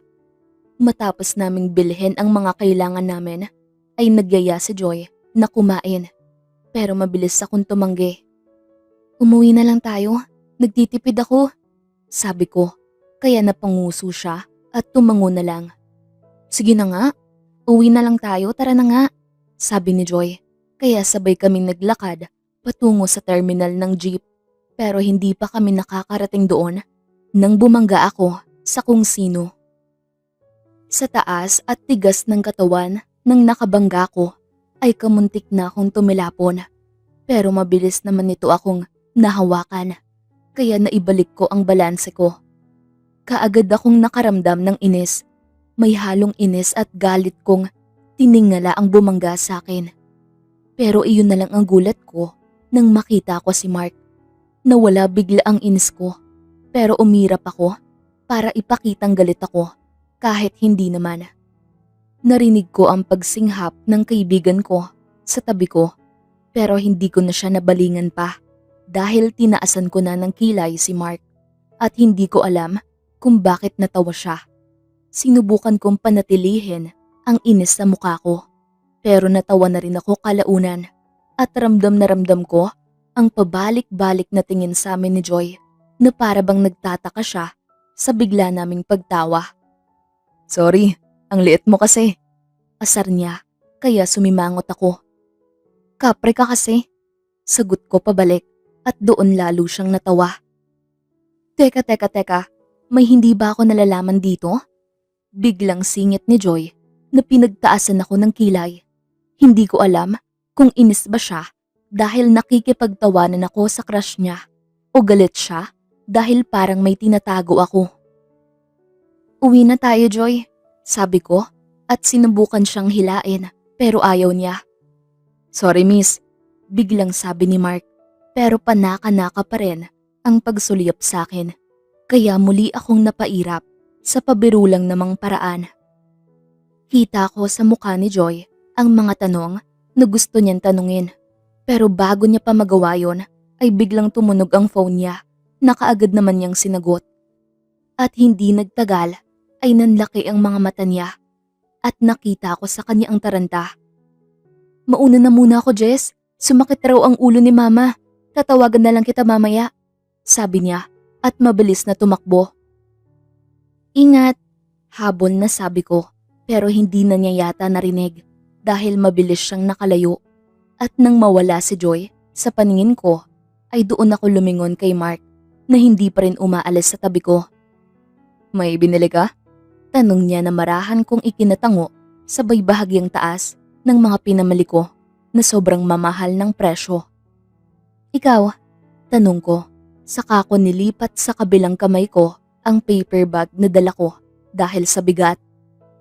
Matapos naming bilhin ang mga kailangan namin ay nagyaya si Joy na kumain pero mabilis akong tumanggi. Umuwi na lang tayo, nagtitipid ako, sabi ko kaya napanguso siya at tumango na lang. Sige na nga, uwi na lang tayo, tara na nga, sabi ni Joy kaya sabay kaming naglakad patungo sa terminal ng jeep. Pero hindi pa kami nakakarating doon nang bumangga ako sa kung sino. Sa taas at tigas ng katawan ng nakabangga ko ay kamuntik na akong tumilapon. Pero mabilis naman nito akong nahawakan kaya naibalik ko ang balanse ko. Kaagad akong nakaramdam ng inis. May halong inis at galit kong tiningala ang bumangga sa akin. Pero iyon na lang ang gulat ko nang makita ko si Mark. Nawala bigla ang inis ko pero umirap ako para ipakitang galit ako kahit hindi naman. Narinig ko ang pagsinghap ng kaibigan ko sa tabi ko pero hindi ko na siya nabalingan pa dahil tinaasan ko na ng kilay si Mark at hindi ko alam kung bakit natawa siya. Sinubukan kong panatilihin ang inis sa mukha ko pero natawa na rin ako kalaunan at ramdam na ramdam ko ang pabalik-balik na tingin sa amin ni Joy na para bang nagtataka siya sa bigla naming pagtawa. Sorry, ang liit mo kasi, asar niya kaya sumimangot ako. Kapre ka kasi, sagot ko pabalik at doon lalo siyang natawa. Teka, may hindi ba ako nalalaman dito? Biglang singit ni Joy na pinagtaasan ako ng kilay. Hindi ko alam kung inis ba siya dahil nakikipagtawanan ako sa crush niya o galit siya dahil parang may tinatago ako. Uwi na tayo, Joy, sabi ko at sinubukan siyang hilain pero ayaw niya. Sorry miss, biglang sabi ni Mark pero panaka-naka pa rin ang pagsulyap sa akin kaya muli akong napairap sa pabirulang namang paraan. Kita ko sa mukha ni Joy ang mga tanong na gusto niyang tanungin. Pero bago niya pa magawa yon, ay biglang tumunog ang phone niya na kaagad naman niyang sinagot. At hindi nagtagal ay nanlaki ang mga mata niya at nakita ko sa kanya ang taranta. Mauna na muna ako, Jess. Sumakit raw ang ulo ni Mama. Tatawagan na lang kita mamaya, sabi niya at mabilis na tumakbo. Ingat, habol na sabi ko pero hindi na niya yata narinig dahil mabilis siyang nakalayo. At nang mawala si Joy sa paningin ko ay doon ako lumingon kay Mark na hindi pa rin umaalis sa tabi ko. May binili ka? Tanong niya na marahan kong ikinatango sabay bahagyang taas ng mga pinamali ko na sobrang mamahal ng presyo. Ikaw? Tanong ko, saka ko nilipat sa kabilang kamay ko ang paper bag na dala ko dahil sa bigat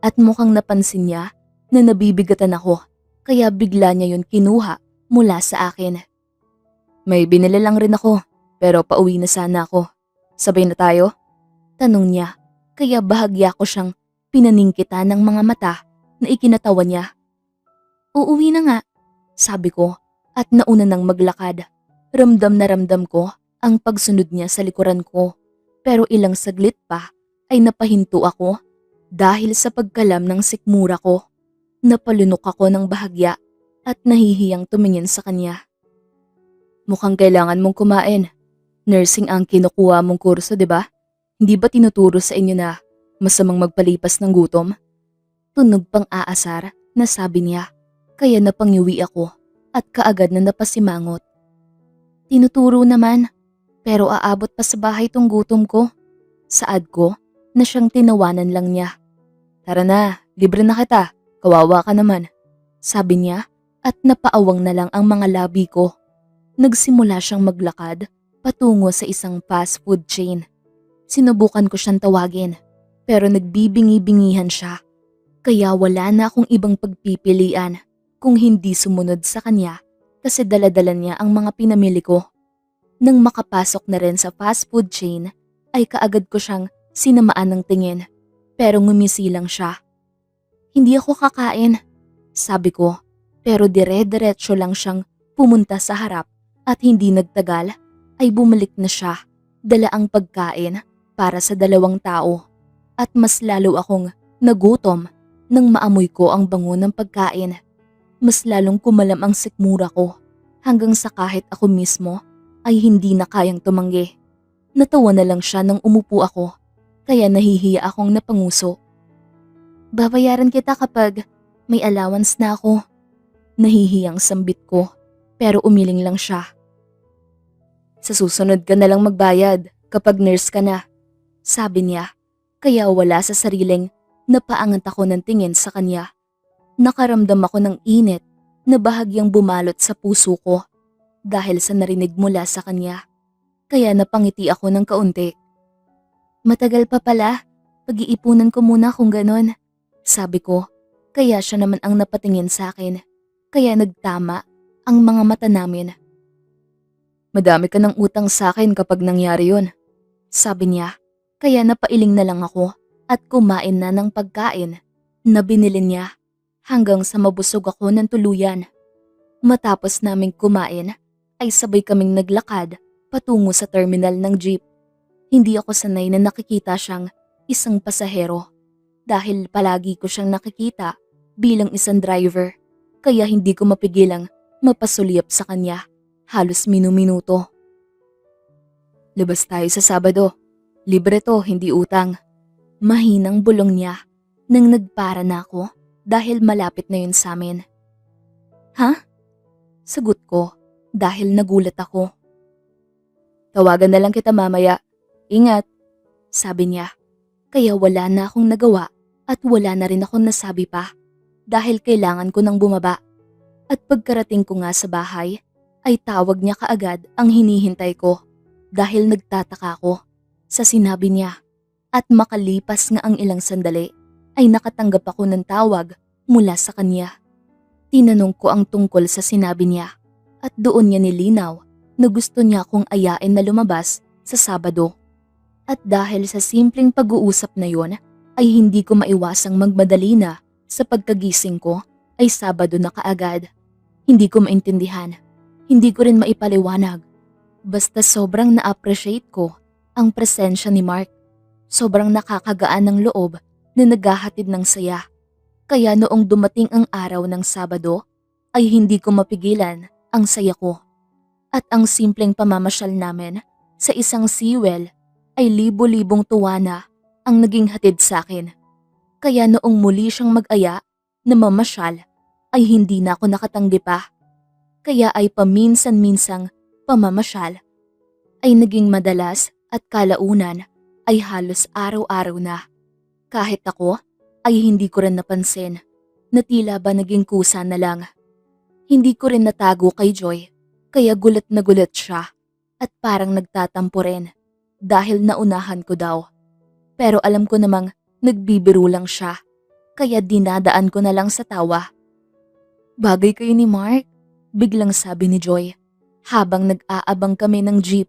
at mukhang napansin niya na nabibigatan ako. Kaya bigla niya yun kinuha mula sa akin. May binili lang rin ako, pero pauwi na sana ako. Sabay na tayo? Tanong niya, kaya bahagya ko siyang pinaningkitan ng mga mata na ikinatawa niya. Uuwi na nga, sabi ko at nauna nang maglakad. Ramdam na ramdam ko ang pagsunod niya sa likuran ko pero ilang saglit pa ay napahinto ako dahil sa pagkalam ng sikmura ko. Napalunok ako ng bahagya at nahihiyang tumingin sa kanya. Mukhang kailangan mong kumain. Nursing ang kinukuha mong kurso, di ba? Hindi ba tinuturo sa inyo na masamang magpalipas ng gutom? Tunog pang aasar na sabi niya, kaya napangiwi ako at kaagad na napasimangot. Tinuturo naman, pero aabot pa sa bahay tong gutom ko. Saad ko na siyang tinawanan lang niya. Tara na, libre na kita, kawawa ka naman. Sabi niya at napaawang na lang ang mga labi ko. Nagsimula siyang maglakad patungo sa isang fast food chain. Sinubukan ko siyang tawagin pero nagbibingi-bingihan siya. Kaya wala na akong ibang pagpipilian kung hindi sumunod sa kanya kasi dala-dala niya ang mga pinamili ko. Nang makapasok na rin sa fast food chain ay kaagad ko siyang sinamaan ng tingin pero ngumisi lang siya. Hindi ako kakain, sabi ko, pero dire-diretso lang siyang pumunta sa harap at hindi nagtagal ay bumalik na siya, dala ang pagkain para sa 2 tao at mas lalo akong nagutom nang maamoy ko ang bango ng pagkain. Mas lalong kumalam ang sikmura ko hanggang sa kahit ako mismo ay hindi na kayang tumanggi. Natawa na lang siya nang umupo ako kaya nahihiya akong napanguso. Babayaran kita kapag may allowance na ako. Nahihiyang sambit ko pero umiling lang siya. Sa susunod ka na lang magbayad kapag nurse ka na, sabi niya, kaya wala sa sariling napaangat ako ng tingin sa kanya. Nakaramdam ako ng init na bahagyang bumalot sa puso ko dahil sa narinig mula sa kanya. Kaya napangiti ako ng kaunti. Matagal pa pala, pag-iipunan ko muna kung ganon, sabi ko, kaya siya naman ang napatingin sa akin. Kaya nagtama ang mga mata namin. Madami ka ng utang sa akin kapag nangyari yun, sabi niya, kaya napailing na lang ako at kumain na ng pagkain na binili niya hanggang sa mabusog ako ng tuluyan. Matapos naming kumain ay sabay kaming naglakad patungo sa terminal ng jeep. Hindi ako sanay na nakikita siyang isang pasahero dahil palagi ko siyang nakikita bilang isang driver. Kaya hindi ko mapigilang mapasulyap sa kanya, halos minu-minuto. Labas tayo sa Sabado. Libre to, hindi utang. Mahinang bulong niya nang nagpara na ako dahil malapit na yun sa amin. Ha? Sagot ko dahil nagulat ako. Tawagan na lang kita mamaya. Ingat, sabi niya. Kaya wala na akong nagawa at wala na rin akong nasabi pa. Dahil kailangan ko nang bumaba. At pagkarating ko nga sa bahay, ay tawag niya kaagad ang hinihintay ko dahil nagtataka ako sa sinabi niya. At makalipas nga ang ilang sandali, ay nakatanggap ako ng tawag mula sa kanya. Tinanong ko ang tungkol sa sinabi niya at doon niya nilinaw na gusto niya akong ayain na lumabas sa Sabado. At dahil sa simpleng pag-uusap na yon, ay hindi ko maiwasang magmadali na. Sa pagkagising ko ay Sabado na kaagad. Hindi ko maintindihan. Hindi ko rin maipaliwanag. Basta sobrang na-appreciate ko ang presensya ni Mark. Sobrang nakakagaan ng loob na naghahatid ng saya. Kaya noong dumating ang araw ng Sabado ay hindi ko mapigilan ang saya ko. At ang simpleng pamamasyal namin sa isang seawell ay libo-libong tuwa na ang naging hatid sa akin. Kaya noong muli siyang mag-aya na mamasyal ay hindi na ako nakatanggi pa. Kaya ay paminsan-minsang pamamasyal ay naging madalas at kalaunan ay halos araw-araw na. Kahit ako ay hindi ko rin napansin na tila ba naging kusa na lang. Hindi ko rin natago kay Joy kaya gulat na gulat siya at parang nagtatampo rin dahil naunahan ko daw. Pero alam ko namang nagbibiro lang siya, kaya dinadaan ko na lang sa tawa. Bagay kayo ni Mark, biglang sabi ni Joy. Habang nag-aabang kami ng jeep,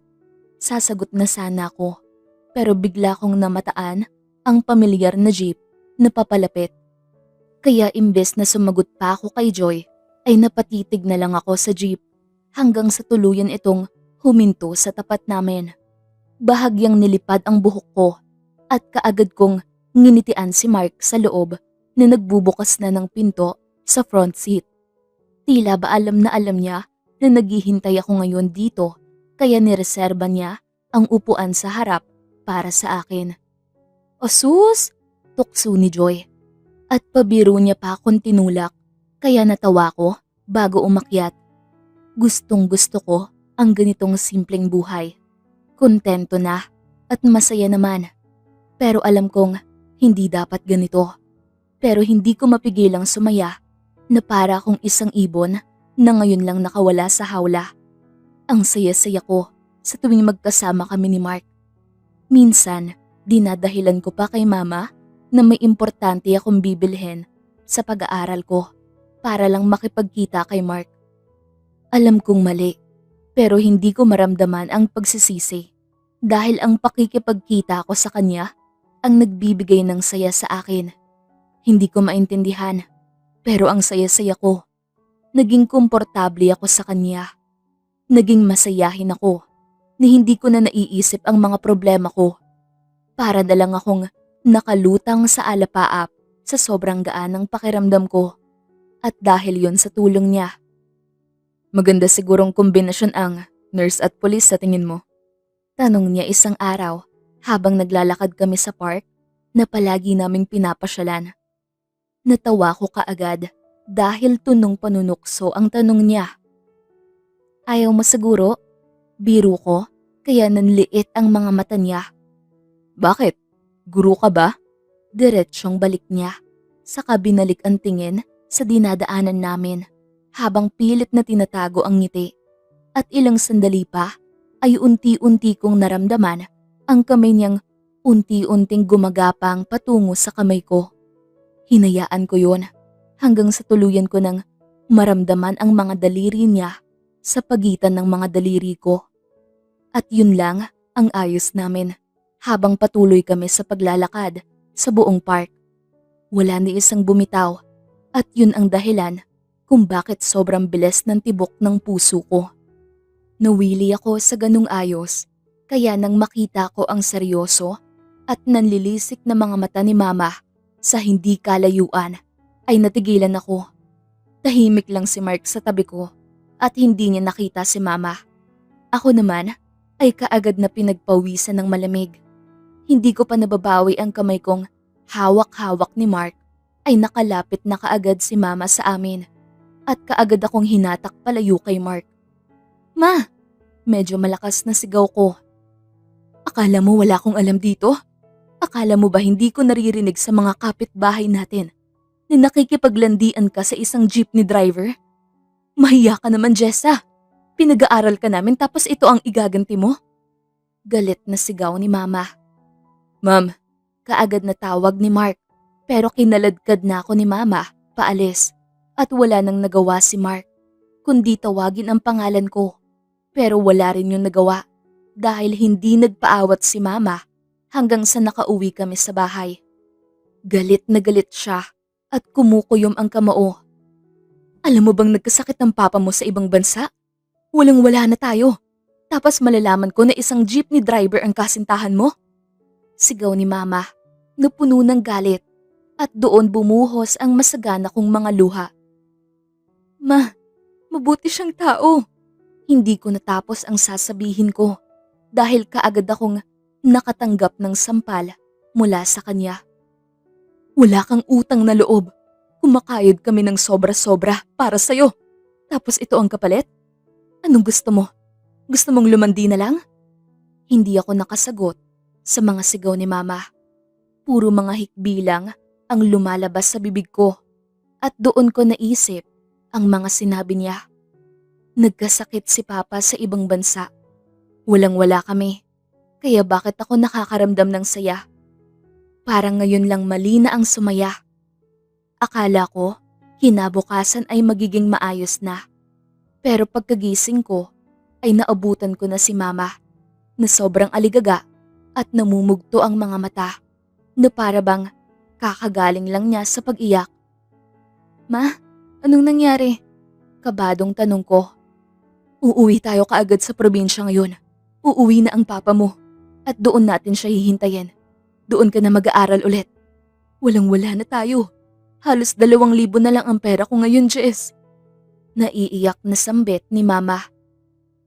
sasagot na sana ako. Pero bigla kong namataan ang pamilyar na jeep na papalapit. Kaya imbes na sumagot pa ako kay Joy, ay napatitig na lang ako sa jeep hanggang sa tuluyan itong huminto sa tapat namin. Bahagyang nilipad ang buhok ko at kaagad kong nginitian si Mark sa loob na nagbubukas na ng pinto sa front seat. Tila ba alam na alam niya na naghihintay ako ngayon dito kaya nireserba niya ang upuan sa harap para sa akin. O sus! Tukso ni Joy. At pabiro niya pa akong tinulak kaya natawa ko bago umakyat. Gustong gusto ko ang ganitong simpleng buhay. Kontento na at masaya naman. Pero alam kong hindi dapat ganito. Pero hindi ko mapigilang sumaya na para akong isang ibon na ngayon lang nakawala sa hawla. Ang saya-saya ko sa tuwing magkasama kami ni Mark. Minsan, dinadahilan ko pa kay mama na may importante akong bibilhin sa pag-aaral ko para lang makipagkita kay Mark. Alam kong mali, pero hindi ko maramdaman ang pagsisisi dahil ang pakikipagkita ko sa kanya ang nagbibigay ng saya sa akin. Hindi ko maintindihan, pero ang saya-saya ko. Naging komportable ako sa kanya. Naging masayahin ako na hindi ko na naiisip ang mga problema ko. Para na lang akong nakalutang sa alapaap sa sobrang gaan ng pakiramdam ko. At dahil yon sa tulong niya. Maganda sigurong kombinasyon ang nurse at police sa tingin mo? Tanong niya isang araw habang naglalakad kami sa park na palagi naming pinapasyalan. Natawa ko kaagad dahil tunong panunukso ang tanong niya. Ayaw mo siguro? Biro ko, kaya nanliit ang mga mata niya. Bakit? Guru ka ba? Diretsyong balik niya. Saka binalik ang tingin sa dinadaanan namin habang pilit na tinatago ang ngiti. At ilang sandali pa ay unti-unti kong naramdaman ang kamay niyang unti-unting gumagapang patungo sa kamay ko. Hinayaan ko yon hanggang sa tuluyan ko nang maramdaman ang mga daliri niya sa pagitan ng mga daliri ko. At yun lang ang ayos namin habang patuloy kami sa paglalakad sa buong park. Wala ni isang bumitaw at yun ang dahilan kung bakit sobrang bilis ng tibok ng puso ko. Nawili ako sa ganung ayos kaya nang makita ko ang seryoso at nanlilisik na mga mata ni mama sa hindi kalayuan ay natigilan ako. Tahimik lang si Mark sa tabi ko at hindi niya nakita si mama. Ako naman ay kaagad na pinagpawisan ng malamig. Hindi ko pa nababawi ang kamay kong hawak-hawak ni Mark ay nakalapit na kaagad si mama sa amin at kaagad akong hinatak palayo kay Mark. Ma! Medyo malakas na sigaw ko. Akala mo wala akong alam dito? Akala mo ba hindi ko naririnig sa mga kapitbahay natin na nakikipaglandian ka sa isang jeepney driver? Mahiya ka naman, Jessa. Pinag-aaral ka namin tapos ito ang igaganti mo? Galit na sigaw ni mama. Ma'am, kaagad na tawag ni Mark pero kinaladkad na ako ni mama paalis at wala nang nagawa si Mark kundi tawagin ang pangalan ko. Pero wala rin yung nagawa dahil hindi nagpaawat si mama hanggang sa nakauwi kami sa bahay. Galit na galit siya at kumukuyom ang kamao. Alam mo bang nagkasakit ang papa mo sa ibang bansa? Walang-wala na tayo. Tapos malalaman ko na isang jeepney driver ang kasintahan mo? Sigaw ni mama na puno ng galit at doon bumuhos ang masagana kong mga luha. Ma, mabuti siyang tao. Hindi ko natapos ang sasabihin ko dahil kaagad akong nakatanggap ng sampal mula sa kanya. Wala kang utang na loob. Kumakayod kami ng sobra-sobra para sa'yo. Tapos ito ang kapalit? Anong gusto mo? Gusto mong lumandi na lang? Hindi ako nakasagot sa mga sigaw ni mama. Puro mga hikbi lang ang lumalabas sa bibig ko at doon ko naisip ang mga sinabi niya. Nagkasakit si papa sa ibang bansa. Walang-wala kami. Kaya bakit ako nakakaramdam ng saya? Parang ngayon lang mali na ang sumaya. Akala ko, kinabukasan ay magiging maayos na. Pero pagkagising ko, ay naabutan ko na si mama na sobrang aligaga at namumugto ang mga mata na para bang kakagaling lang niya sa pag-iyak. Ma, anong nangyari? Kabadong tanong ko. Uuwi tayo kaagad sa probinsya ngayon. Uuwi na ang papa mo at doon natin siya hihintayin. Doon ka na mag-aaral ulit. Walang-wala na tayo. Halos 2,000 na lang ang pera ko ngayon, Jess. Naiiyak na sambit ni mama.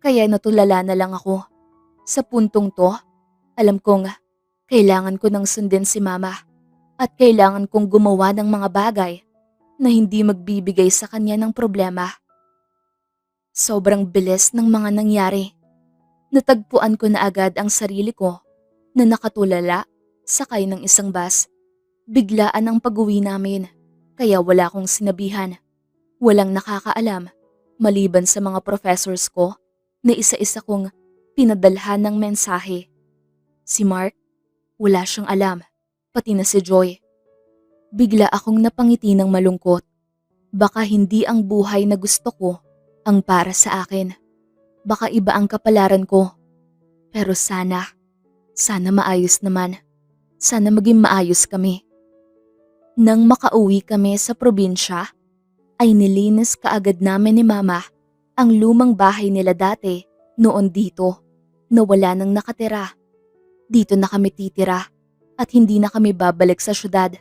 Kaya natulala na lang ako. Sa puntong to, alam kong kailangan ko nang sundin si mama at kailangan kong gumawa ng mga bagay na hindi magbibigay sa kanya ng problema. Sobrang bilis ng mga nangyari. Natagpuan ko na agad ang sarili ko na nakatulala sakay ng isang bus. Biglaan ang pag-uwi namin kaya wala akong sinabihan. Walang nakakaalam maliban sa mga professors ko na isa-isa kong pinadalhan ng mensahe. Si Mark, wala siyang alam, pati na si Joy. Bigla akong napangiti ng malungkot. Baka hindi ang buhay na gusto ko ang para sa akin. Baka iba ang kapalaran ko. Pero sana maayos naman. Sana maging maayos kami. Nang makauwi kami sa probinsya, ay nilinis kaagad namin ni Mama ang lumang bahay nila dati noon dito na wala nang nakatira. Dito na kami titira at hindi na kami babalik sa syudad.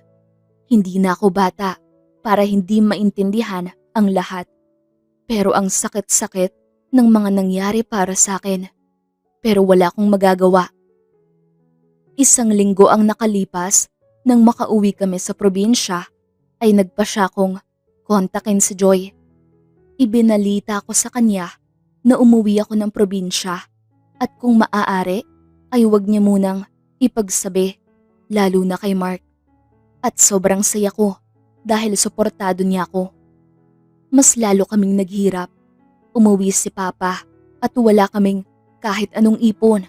Hindi na ako bata para hindi maintindihan ang lahat. Pero ang sakit-sakit ng mga nangyari para sa akin. Pero wala akong magagawa. Isang linggo ang nakalipas nang makauwi kami sa probinsya ay nagpa siya kong kontakin si Joy. Ibinalita ko sa kanya na umuwi ako ng probinsya at kung maaari ay huwag niya munang ipagsabi lalo na kay Mark. At sobrang saya ko dahil suportado niya ako. Mas lalo kaming naghirap. Umuwi si Papa at wala kaming kahit anong ipon.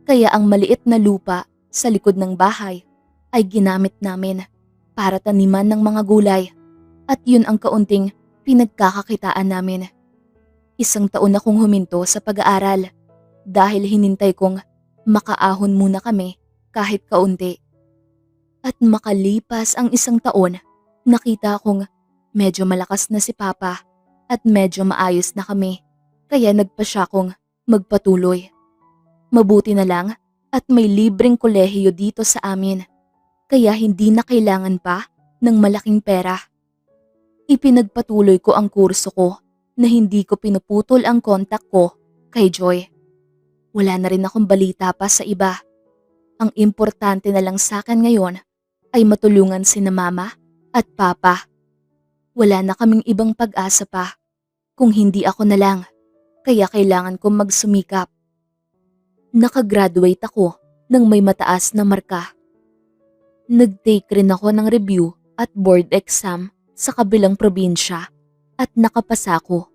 Kaya ang maliit na lupa sa likod ng bahay ay ginamit namin para taniman ng mga gulay. At yun ang kaunting pinagkakakitaan namin. Isang taon akong huminto sa pag-aaral dahil hinintay kong makaahon muna kami kahit kaunti. At makalipas ang isang taon, nakita kong medyo malakas na si Papa at medyo maayos na kami. Kaya nagpa siya kong magpatuloy. Mabuti na lang at may libreng kolehiyo dito sa amin. Kaya hindi na kailangan pa ng malaking pera. Ipinagpatuloy ko ang kurso ko na hindi ko pinuputol ang kontak ko kay Joy. Wala na rin akong balita pa sa iba. Ang importante na lang sa akin ngayon ay matulungan sina Mama at Papa. Wala na kaming ibang pag-asa pa kung hindi ako na lang. Kaya kailangan kong magsumikap. Nakagraduate ako ng may mataas na marka. Nag-take rin ako ng review at board exam sa kabilang probinsya at nakapasa ko.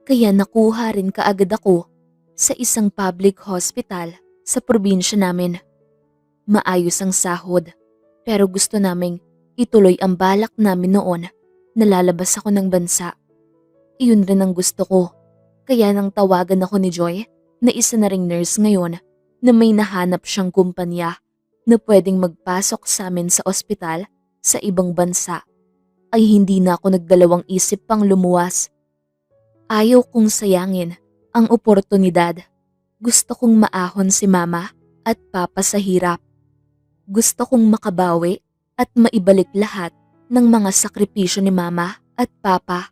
Kaya nakuha rin kaagad ako sa isang public hospital sa probinsya namin. Maayos ang sahod pero gusto naming ituloy ang balak namin noon na lalabas ako ng bansa. Iyon rin ang gusto ko. Kaya nang tawagan ako ni Joy na isa na ring nurse ngayon na may nahanap siyang kumpanya na pwedeng magpasok sa amin sa ospital sa ibang bansa, ay hindi na ako nagdalawang isip pang lumuwas. Ayaw kong sayangin ang oportunidad. Gusto kong maahon si Mama at Papa sa hirap. Gusto kong makabawi at maibalik lahat ng mga sakripisyo ni Mama at Papa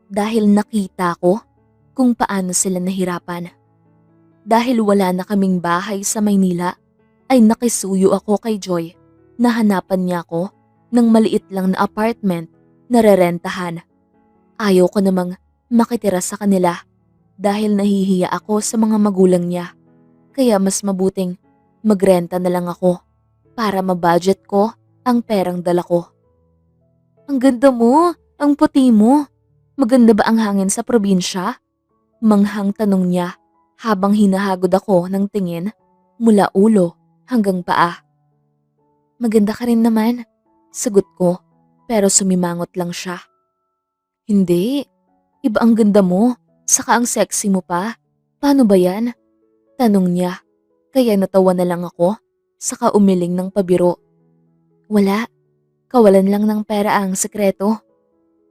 dahil nakita ko kung paano sila nahirapan. Dahil wala na kaming bahay sa Maynila, ay nakisuyo ako kay Joy na hanapan niya ako ng maliit lang na apartment na rerentahan. Ayaw ko namang makitira sa kanila dahil nahihiya ako sa mga magulang niya. Kaya mas mabuting magrenta na lang ako para mabudget ko ang perang dala ko. Ang ganda mo, ang puti mo. Maganda ba ang hangin sa probinsya? Manghang tanong niya habang hinahagod ako ng tingin mula ulo hanggang paa. Maganda ka rin naman, sagot ko, pero sumimangot lang siya. Hindi, iba ang ganda mo, saka ang sexy mo pa. Paano ba yan? Tanong niya, kaya natawa na lang ako, saka umiling ng pabiro. Wala, kawalan lang ng pera ang sekreto.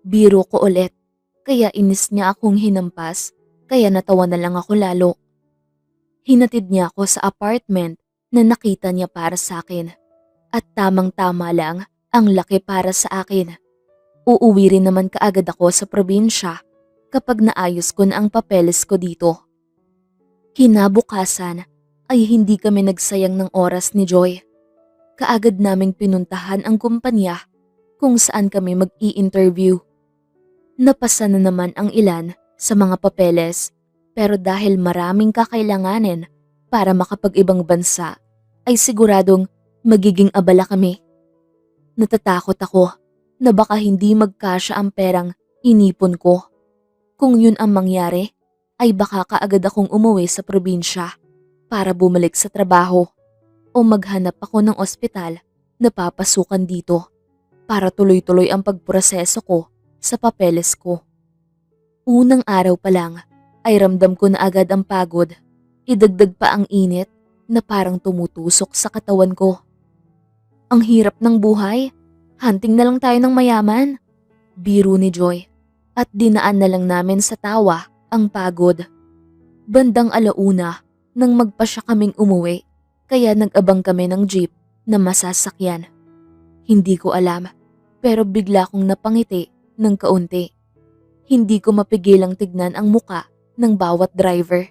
Biro ko ulit, kaya inis niya akong hinampas, kaya natawa na lang ako lalo. Hinatid niya ako sa apartment na nakita niya para sa akin. At tamang-tama lang ang laki para sa akin. Uuwi rin naman kaagad ako sa probinsya kapag naayos ko na ang papeles ko dito. Kinabukasan ay hindi kami nagsayang ng oras ni Joy. Kaagad naming pinuntahan ang kumpanya kung saan kami mag-i-interview. Napasa na naman ang ilan sa mga papeles pero dahil maraming kakailanganin para makapag-ibang bansa ay siguradong magiging abala kami. Natatakot ako na baka hindi magkasya ang perang inipon ko. Kung yun ang mangyari ay baka kaagad akong umuwi sa probinsya para bumalik sa trabaho o maghanap ako ng ospital na papasukan dito para tuloy-tuloy ang pagproseso ko sa papeles ko. Unang araw pa lang ay ramdam ko na agad ang pagod. Idagdag pa ang init na parang tumutusok sa katawan ko. Ang hirap ng buhay. Hunting na lang tayo ng mayaman. Biro ni Joy at dinaan na lang namin sa tawa ang pagod. Bandang alauna nang magpasya kaming umuwi kaya nag-abang kami ng jeep na masasakyan. Hindi ko alam pero bigla kong napangiti ng kaunti. Hindi ko mapigilang tignan ang muka ng bawat driver.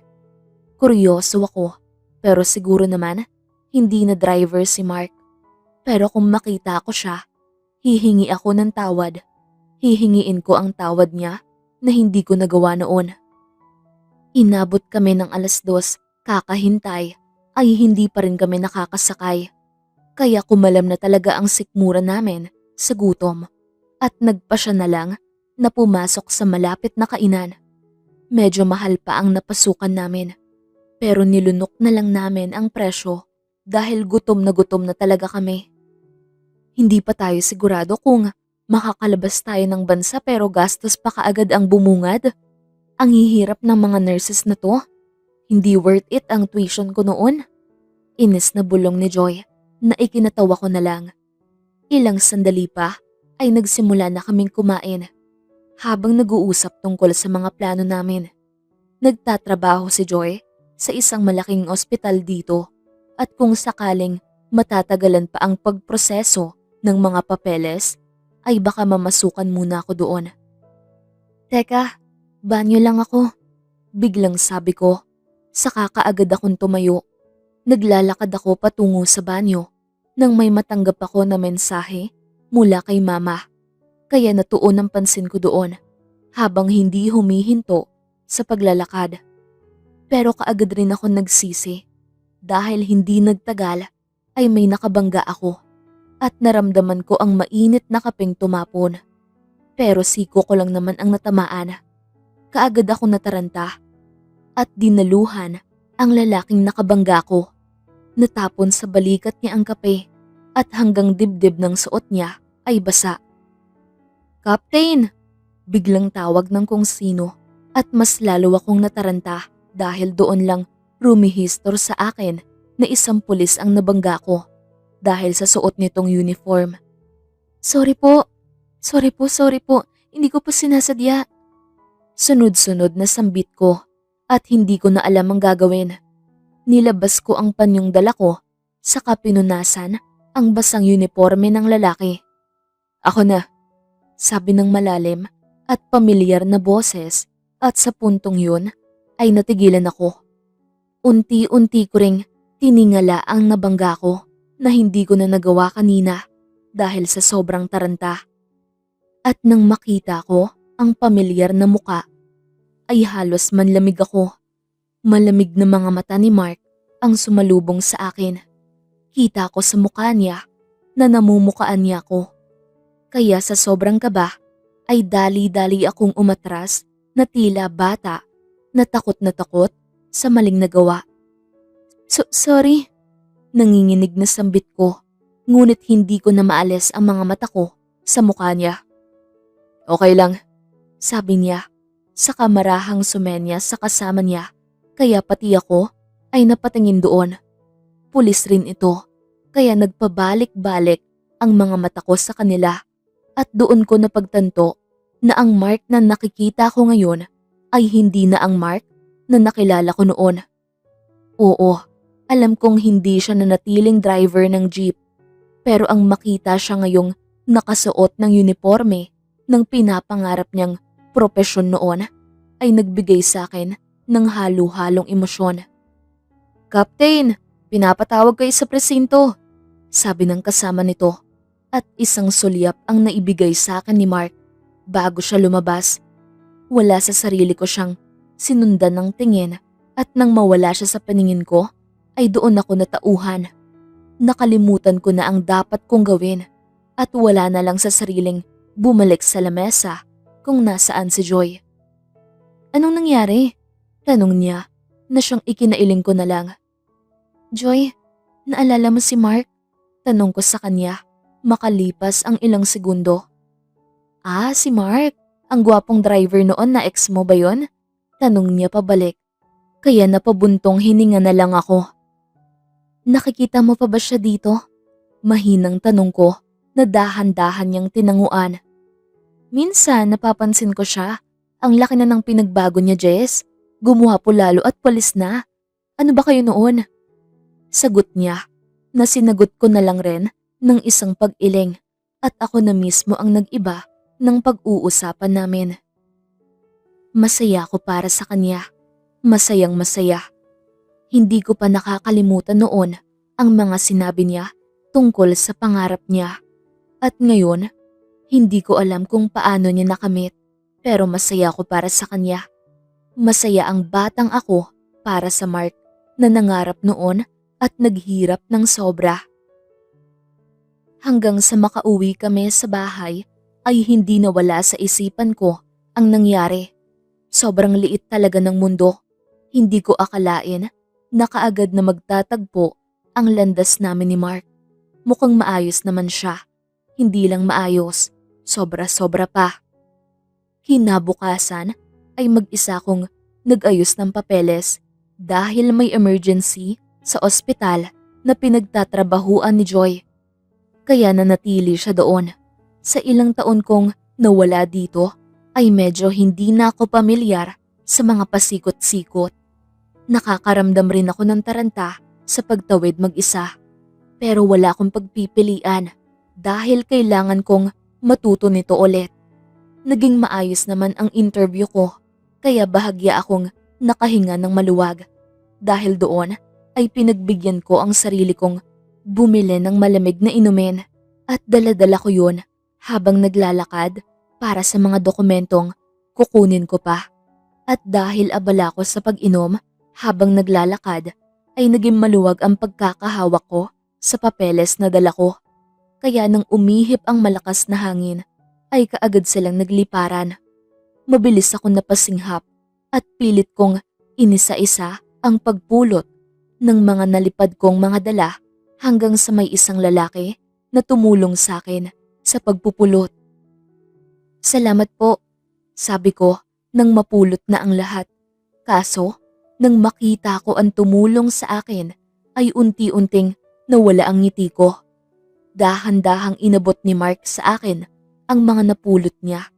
Kuryoso ako pero siguro naman hindi na driver si Mark. Pero kung makita ko siya, hihingi ako ng tawad. Hihingiin ko ang tawad niya na hindi ko nagawa noon. Inabot kami ng 2:00, kakahintay ay hindi pa rin kami nakakasakay. Kaya kumalam na talaga ang sikmura namin sa gutom at nagpasya na lang na pumasok sa malapit na kainan. Medyo mahal pa ang napasukan namin pero nilunok na lang namin ang presyo dahil gutom na talaga kami. Hindi pa tayo sigurado kung makakalabas tayo ng bansa pero gastos pa kaagad ang bumungad. Ang hihirap ng mga nurses na to. Hindi worth it ang tuition ko noon. Inis na bulong ni Joy na ikinatawa ko na lang. Ilang sandali pa ay nagsimula na kaming kumain. Habang nag-uusap tungkol sa mga plano namin. Nagtatrabaho si Joy sa isang malaking ospital dito at kung sakaling matatagalan pa ang pagproseso ng mga papeles, ay baka mamasukan muna ako doon. Teka, banyo lang ako. Biglang sabi ko, saka kaagad akong tumayo. Naglalakad ako patungo sa banyo nang may matanggap ako na mensahe mula kay mama. Kaya natuon ang pansin ko doon habang hindi humihinto sa paglalakad. Pero kaagad rin ako nagsisi dahil hindi nagtagal ay may nakabangga ako. At naramdaman ko ang mainit na kapeng tumapon. Pero siko ko lang naman ang natamaan. Kaagad ako nataranta at dinaluhan ang lalaking nakabangga ko. Natapon sa balikat niya ang kape at hanggang dibdib ng suot niya ay basa. Captain! Biglang tawag ng kung sino at mas lalo akong nataranta dahil doon lang rumihistor sa akin na isang pulis ang nabangga ko. Dahil sa suot nitong uniform. Sorry po, hindi ko po sinasadya. Sunod-sunod na sambit ko at hindi ko na alam ang gagawin. Nilabas ko ang panyong dala ko, saka pinunasan ang basang uniforme ng lalaki. Ako na, sabi ng malalim at pamilyar na boses at sa puntong yun ay natigilan ako. Unti-unti ko ring tiningala ang nabangga ko. Na hindi ko na nagawa kanina dahil sa sobrang taranta. At nang makita ko ang pamilyar na muka, ay halos manlamig ako. Malamig na mga mata ni Mark ang sumalubong sa akin. Kita ko sa mukha niya na namumukaan niya ako. Kaya sa sobrang kaba ay dali-dali akong umatras na tila bata na takot sa maling nagawa. Sorry. Nanginginig na sambit ko, ngunit hindi ko na maalis ang mga mata ko sa mukha niya. Okay lang, sabi niya, saka marahang sumenya sa kasama niya, kaya pati ako ay napatingin doon. Pulis rin ito, kaya nagpabalik-balik ang mga mata ko sa kanila at doon ko napagtanto na ang Mark na nakikita ko ngayon ay hindi na ang Mark na nakilala ko noon. Oo. Alam kong hindi siya nanatiling driver ng jeep, pero ang makita siya ngayong nakasuot ng uniforme ng pinapangarap niyang propesyon noon ay nagbigay sa akin ng halo-halong emosyon. "Captain, pinapatawag kayo sa presinto," sabi ng kasama nito, at isang sulyap ang naibigay sa akin ni Mark bago siya lumabas. Wala sa sarili ko siyang sinundan ng tingin at nang mawala siya sa paningin ko ay doon ako natauhan. Nakalimutan ko na ang dapat kong gawin at wala na lang sa sariling bumalik sa lamesa kung nasaan si Joy. "Anong nangyari?" tanong niya na siyang ikinailing ko na lang. "Joy, naalala mo si Mark?" tanong ko sa kanya makalipas ang ilang segundo. "Ah, si Mark. Ang gwapong driver noon na ex mo ba yon?" tanong niya pabalik. Kaya napabuntong hininga na lang ako. "Nakikita mo pa ba siya dito?" Mahinang tanong ko na dahan-dahan niyang tinanguan. "Minsan napapansin ko siya. Ang laki na ng pinagbago niya, Jess. Gumuwapo lalo at palis na. Ano ba kayo noon?" Sagot niya na sinagot ko na lang rin ng isang pag-iling at ako na mismo ang nag-iba ng pag-uusapan namin. Masaya ako para sa kanya. Masayang masaya. Hindi ko pa nakakalimutan noon ang mga sinabi niya tungkol sa pangarap niya. At ngayon, hindi ko alam kung paano niya nakamit, pero masaya ako para sa kanya. Masaya ang batang ako para sa Mark na nangarap noon at naghirap ng sobra. Hanggang sa makauwi kami sa bahay ay hindi nawala sa isipan ko ang nangyari. Sobrang liit talaga ng mundo. Hindi ko akalain na kaagad na magtatagpo ang landas namin ni Mark. Mukhang maayos naman siya. Hindi lang maayos, sobra-sobra pa. Kinabukasan ay mag-isa kong nag-ayos ng papeles dahil may emergency sa ospital na pinagtatrabahuan ni Joy. Kaya nanatili siya doon. Sa ilang taon kong nawala dito ay medyo hindi na ako pamilyar sa mga pasikot-sikot. Nakakaramdam rin ako ng taranta sa pagtawid mag-isa. Pero wala akong pagpipilian dahil kailangan kong matuto nito ulit. Naging maayos naman ang interview ko kaya bahagya akong nakahinga ng maluwag. Dahil doon ay pinagbigyan ko ang sarili kong bumili ng malamig na inumin at dala-dala ko yun habang naglalakad para sa mga dokumentong kukunin ko pa. At dahil abala ko sa pag-inom habang naglalakad ay naging maluwag ang pagkakahawak ko sa papeles na dala ko. Kaya nang umihip ang malakas na hangin ay kaagad silang nagliparan. Mabilis ako napasinghap at pilit kong inisa-isa ang pagpulot ng mga nalipad kong mga dala hanggang sa may isang lalaki na tumulong sa akin sa pagpupulot. "Salamat po," sabi ko nang mapulot na ang lahat. Kaso, nang makita ko ang tumulong sa akin ay unti-unting nawala ang ngiti ko. Dahan-dahang inabot ni Mark sa akin ang mga napulot niya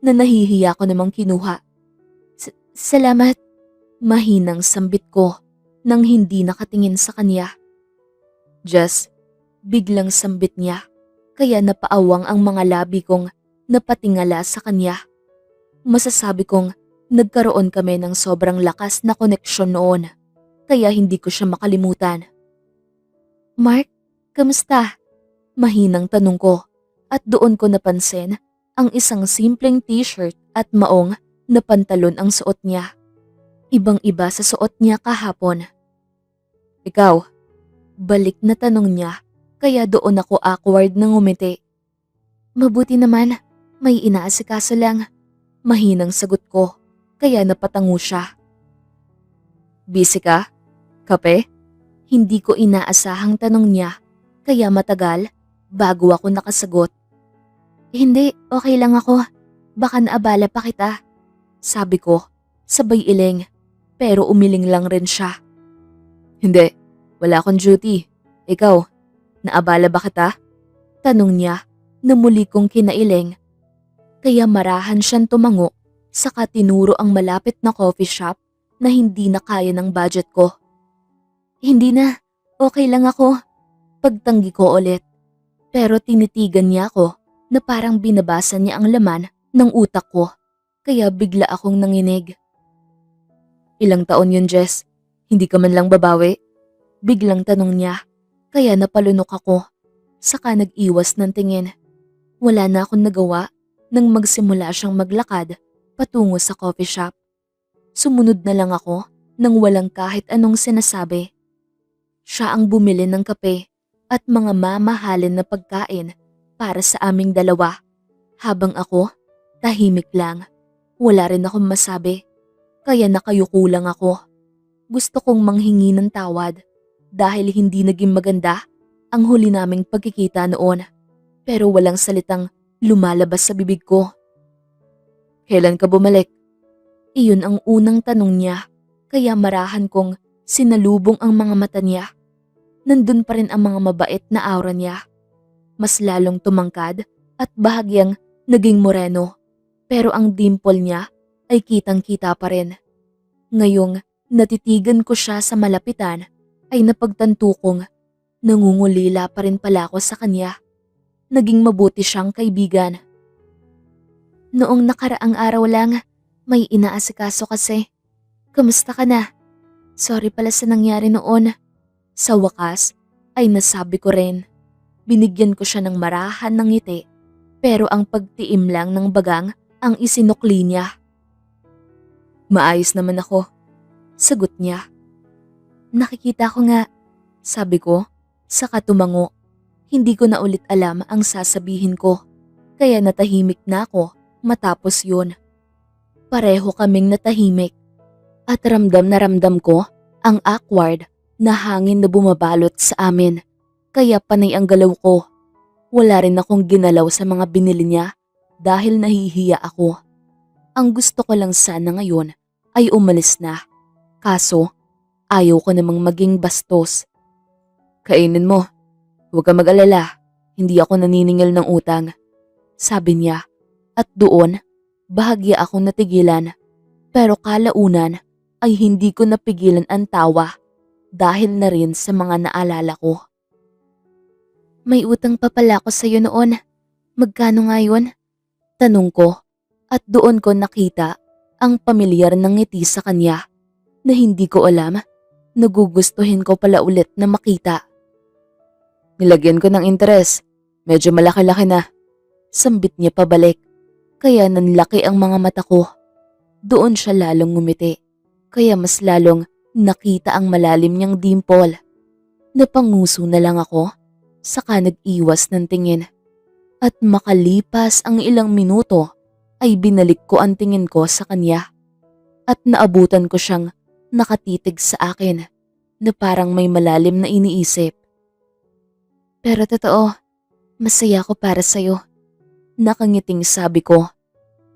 na nahihiya ko namang kinuha. Salamat," mahinang sambit ko nang hindi nakatingin sa kanya. "Just," biglang sambit niya kaya napaawang ang mga labi kong napatingala sa kanya. Masasabi kong nagkaroon kami ng sobrang lakas na koneksyon noon kaya hindi ko siya makalimutan. "Mark, kamusta?" Mahinang tanong ko at doon ko napansin ang isang simpleng t-shirt at maong na pantalon ang suot niya. Ibang-iba sa suot niya kahapon. "Ikaw?" Balik na tanong niya kaya doon ako awkward na ngumiti. "Mabuti naman, may inaasikaso lang." Mahinang sagot ko kaya napatango siya. "Busy ka? Kape?" Hindi ko inaasahang tanong niya kaya matagal bago ako nakasagot. "Hindi, okay lang ako. Baka naabala pa kita," sabi ko, sabay iling, pero umiling lang rin siya. "Hindi, wala akong duty. Ikaw, naabala ba kita?" Tanong niya na muli kong kinailing. Kaya marahan siyang tumango saka tinuro ang malapit na coffee shop na hindi na kaya ng budget ko. "Hindi na, okay lang ako." Pagtanggi ko ulit. Pero tinitigan niya ako na parang binabasa niya ang laman ng utak ko kaya bigla akong nanginig. Ilang taon yun, Jess? Hindi ka man lang babawi? Biglang tanong niya, kaya napalunok ako. Saka nag-iwas ng tingin. Wala na akong nagawa nang magsimula siyang maglakad patungo sa coffee shop. Sumunod na lang ako nang walang kahit anong sinasabi. Siya ang bumili ng kape at mga mamahalin na pagkain para sa aming dalawa. Habang ako, tahimik lang. Wala rin akong masabi. Kaya nakayuko lang ako. Gusto kong manghingi ng tawad dahil hindi naging maganda ang huli naming pagkikita noon. Pero walang salitang lumalabas sa bibig ko. Kailan ka bumalik? Iyon ang unang tanong niya, kaya marahan kong sinalubong ang mga mata niya. Nandun pa rin ang mga mabait na aura niya. Mas lalong tumangkad at bahagyang naging moreno. Pero ang dimple niya ay kitang-kita pa rin. Ngayong natitigan ko siya sa malapitan ay napagtanto kong nangungulila pa rin pala ako sa kanya. Naging mabuti siyang kaibigan. Noong nakaraang araw lang, may inaasikaso kasi. Kamusta ka na? Sorry pala sa nangyari noon. Sa wakas ay nasabi ko rin. Binigyan ko siya ng marahan ng ngiti, pero ang pagtiim lang ng bagang ang isinukli niya. Maayos naman ako, sagot niya. Nakikita ko nga, sabi ko, saka tumango. Hindi ko na ulit alam ang sasabihin ko, kaya natahimik na ako matapos yun. Pareho kaming natahimik at ramdam na ramdam ko ang awkward na hangin na bumabalot sa amin, kaya panay ang galaw ko. Wala rin akong ginalaw sa mga binili niya dahil nahihiya ako. Ang gusto ko lang sana ngayon ay umalis na, kaso ayaw ko namang maging bastos. Kainin mo, huwag ka mag-alala, hindi ako naniningil ng utang, sabi niya. At doon, bahagya akong natigilan, pero kalaunan ay hindi ko napigilan ang tawa dahil na rin sa mga naalala ko. May utang pa pala ako sa'yo noon. Magkano nga yun? Tanong ko at doon ko nakita ang pamilyar ng ngiti sa kanya na hindi ko alam. Nagugustuhin ko pala ulit na makita. Nilagyan ko ng interes. Medyo malaki-laki na. Sambit niya pabalik. Kaya nanlaki ang mga mata ko. Doon siya lalong ngumiti. Kaya mas lalong nakita ang malalim niyang dimple. Napanguso na lang ako. Saka nag-iwas ng tingin. At makalipas ang ilang minuto ay binalik ko ang tingin ko sa kanya. At naabutan ko siyang nakatitig sa akin na parang may malalim na iniisip. Pero totoo, masaya ko para sa'yo. Nakangiting sabi ko.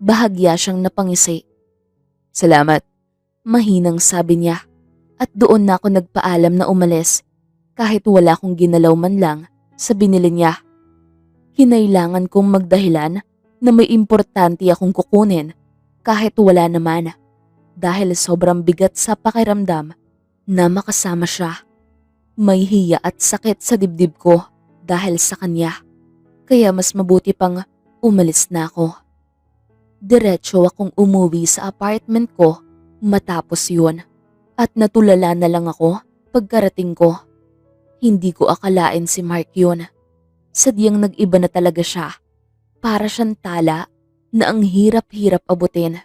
Bahagya siyang napangisi. Salamat, mahinang sabi niya. At doon na ako nagpaalam na umalis kahit wala akong ginalaw man lang sa binili niya. Hinailangan kong magdahilan na may importante akong kukunin kahit wala naman dahil sobrang bigat sa pakiramdam na makasama siya. May hiya at sakit sa dibdib ko dahil sa kanya, kaya mas mabuti pang umalis na ako. Diretso akong umuwi sa apartment ko matapos yun at natulala na lang ako pagkarating ko. Hindi ko akalain si Mark yun. Sadyang nag-iba na talaga siya. Para siyang tala na ang hirap-hirap abutin.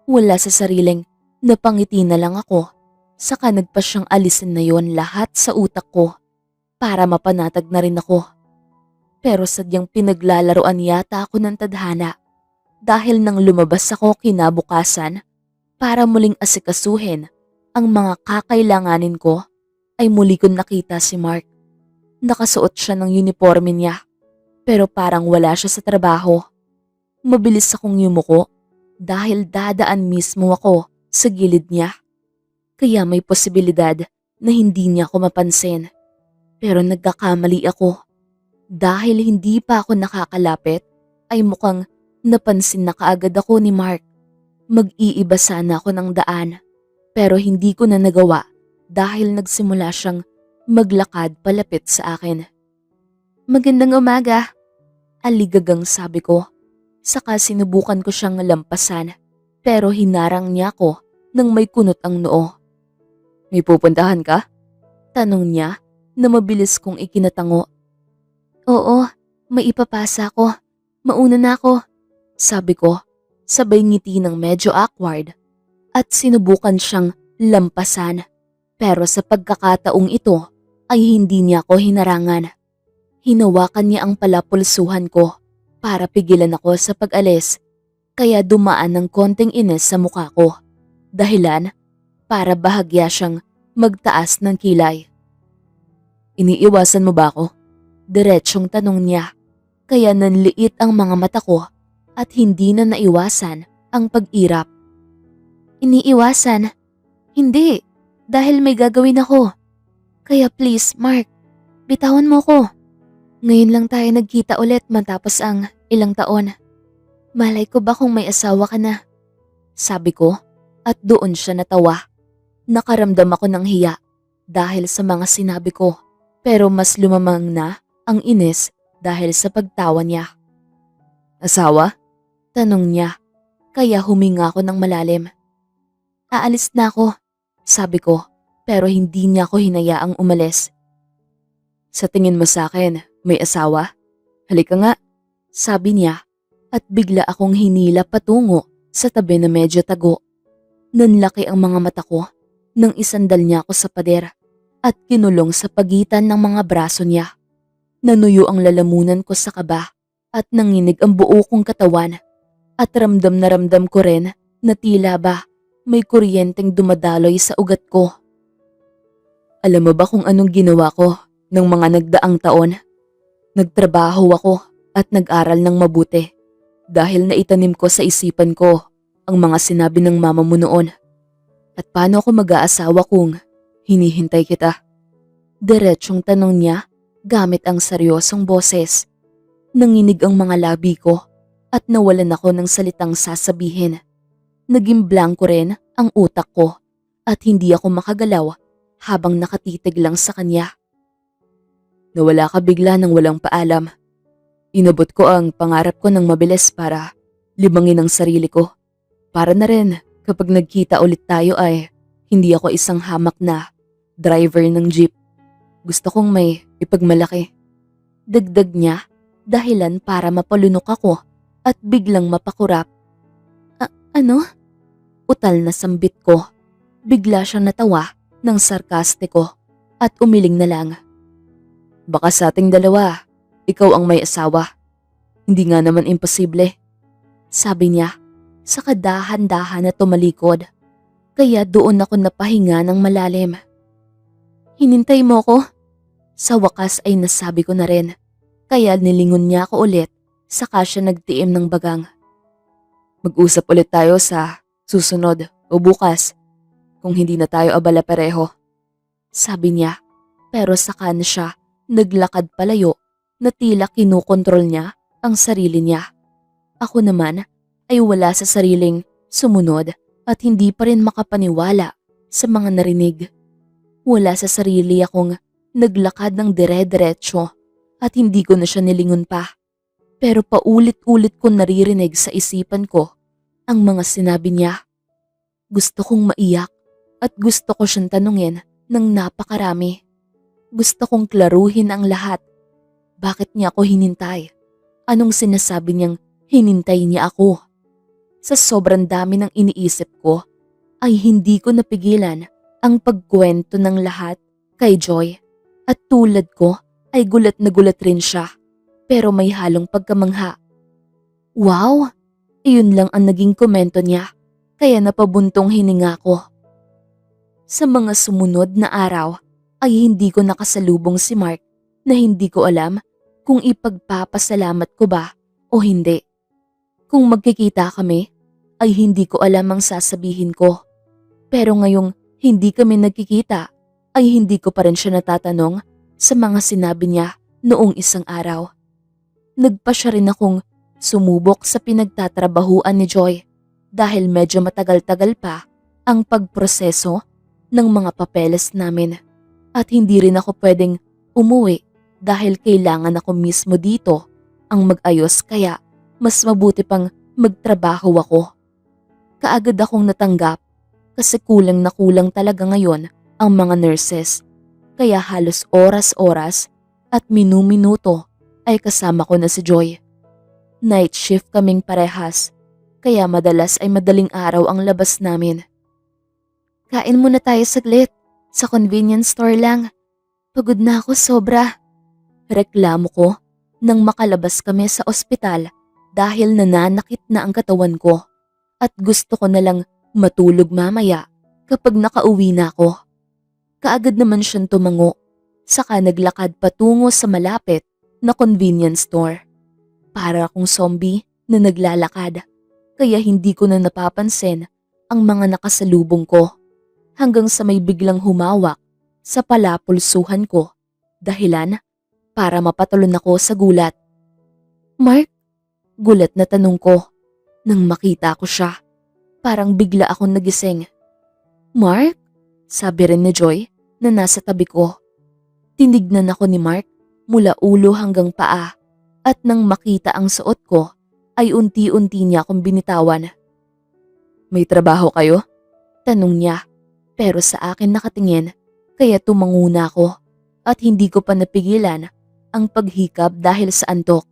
Wala sa sariling napangiti na lang ako. Saka nagpa siyang alisin na yon lahat sa utak ko para mapanatag na rin ako. Pero sadyang pinaglalaroan yata ako ng tadhana dahil nang lumabas ako kinabukasan para muling asikasuhin ang mga kakailanganin ko ay muli kong nakita si Mark. Nakasuot siya ng uniforme niya pero parang wala siya sa trabaho. Mabilis akong yumuko dahil dadaan mismo ako sa gilid niya. Kaya may posibilidad na hindi niya ako mapansin. Pero nagkakamali ako. Dahil hindi pa ako nakakalapit ay mukhang napansin na kaagad ako ni Mark. Mag-iiba sana ako ng daan pero hindi ko na nagawa dahil nagsimula siyang maglakad palapit sa akin. Magandang umaga, aligagang sabi ko. Saka sinubukan ko siyang lampasan pero hinarang niya ako nang may kunot ang noo. May pupuntahan ka? Tanong niya na mabilis kong ikinatango. Oo, may ipapasa ko. Mauna na ako. Sabi ko, sabay ngiti ng medyo awkward at sinubukan siyang lampasan. Pero sa pagkakataong ito ay hindi niya ako hinarangan. Hinawakan niya ang palapulsuhan ko para pigilan ako sa pag-alis, kaya dumaan ng konting inis sa mukha ko. Dahilan para bahagya siyang magtaas ng kilay. Iniiwasan mo ba ako? Diretsyong tanong niya, kaya nanliit ang mga mata ko at hindi na naiwasan ang pag-irap. Iniiwasan? Hindi, dahil may gagawin ako. Kaya please, Mark, bitawan mo ko. Ngayon lang tayo nagkita ulit matapos ang ilang taon. Malay ko ba kung may asawa ka na? Sabi ko at doon siya natawa. Nakaramdam ako ng hiya dahil sa mga sinabi ko, pero mas lumamang na ang inis dahil sa pagtawa niya. Asawa? Tanong niya, kaya huminga ako ng malalim. Aalis na ako, sabi ko, pero hindi niya ako hinayaang umalis. Sa tingin mo sa akin, may asawa? Halika nga, sabi niya at bigla akong hinila patungo sa tabi na medyo tago. Nanlaki ang mga mata ko nang isandal niya ako sa pader at kinulong sa pagitan ng mga braso niya. Nanuyo ang lalamunan ko sa kaba at nanginig ang buo kong katawan at ramdam na ramdam ko rin na tila ba may kuryenteng dumadaloy sa ugat ko. Alam mo ba kung anong ginawa ko ng mga nagdaang taon? Nagtrabaho ako at nag-aral ng mabuti dahil naitanim ko sa isipan ko ang mga sinabi ng mama mo noon. At paano ako mag-aasawa kung hinihintay kita? Diretsyong tanong niya gamit ang seryosong boses. Nanginig ang mga labi ko at nawalan ako ng salitang sasabihin. Naging blanko rin ang utak ko at hindi ako makagalaw habang nakatitig lang sa kanya. Nawala ka bigla nang walang paalam. Inabot ko ang pangarap ko ng mabilis para libangin ang sarili ko. Para na rin kapag nagkita ulit tayo ay hindi ako isang hamak na driver ng jeep. Gusto kong may ipagmalaki. Dagdag niya dahilan para mapalunok ako at biglang mapakurap. Ano? Utal na sambit ko. Bigla siyang natawa ng sarkastiko at umiling na lang. Baka sa ating dalawa, ikaw ang may asawa. Hindi nga naman imposible. Sabi niya, saka dahan-dahan na tumalikod. Kaya doon ako napahinga ng malalim. Hinintay mo ko? Sa wakas ay nasabi ko na rin. Kaya nilingon niya ako ulit, saka siya nagtiim ng bagang. Mag-usap ulit tayo sa susunod o bukas kung hindi na tayo abala pareho. Sabi niya, pero saka na siya naglakad palayo na tila kinukontrol niya ang sarili niya. Ako naman ay wala sa sariling sumunod at hindi pa rin makapaniwala sa mga narinig. Wala sa sarili akong naglakad ng dire-diretso at hindi ko na siya nilingon pa. Pero paulit-ulit ko naririnig sa isipan ko ang mga sinabi niya. Gusto kong maiyak at gusto ko siyang tanungin ng napakarami. Gusto kong klaruhin ang lahat. Bakit niya ako hinintay? Anong sinasabi niyang hinintay niya ako? Sa sobrang dami ng iniisip ko, ay hindi ko napigilan ang pagkwento ng lahat kay Joy. At tulad ko ay gulat na gulat rin siya, pero may halong pagkamangha. Wow! Iyon lang ang naging komento niya, kaya napabuntong hininga ko. Sa mga sumunod na araw, ay hindi ko nakasalubong si Mark na hindi ko alam kung ipagpapasalamat ko ba o hindi. Kung magkikita kami, ay hindi ko alam ang sasabihin ko. Pero ngayong hindi kami nagkikita, ay hindi ko pa rin siya natatanong sa mga sinabi niya noong isang araw. Nagpa siya rin akong sumubok sa pinagtatrabahuan ni Joy dahil medyo matagal-tagal pa ang pagproseso ng mga papeles namin. At hindi rin ako pwedeng umuwi dahil kailangan ako mismo dito ang mag-ayos, kaya mas mabuti pang magtrabaho ako. Kaagad akong natanggap kasi kulang na kulang talaga ngayon ang mga nurses. Kaya halos oras-oras at minu-minuto ay kasama ko na si Joy. Night shift kaming parehas, kaya madalas ay madaling araw ang labas namin. Kain muna tayo saglit, sa convenience store lang. Pagod na ako sobra. Reklamo ko nang makalabas kami sa ospital dahil nananakit na ang katawan ko at gusto ko na lang matulog mamaya kapag nakauwi na ako. Kaagad naman siyang tumango, saka naglakad patungo sa malapit na convenience store. Para akong zombie na naglalakad, kaya hindi ko na napapansin ang mga nakasalubong ko hanggang sa may biglang humawak sa palapulsuhan ko, dahilan para mapatalon ako sa gulat. Mark? Gulat na tanong ko nang makita ko siya. Parang bigla akong nagising. Mark? Sabi rin ni Joy na nasa tabi ko. Tinignan ako ni Mark mula ulo hanggang paa at nang makita ang suot ko ay unti-unti niya akong binitawan. May trabaho kayo? Tanong niya, pero sa akin nakatingin kaya tumango na ako at hindi ko pa napigilan ang paghikab dahil sa antok.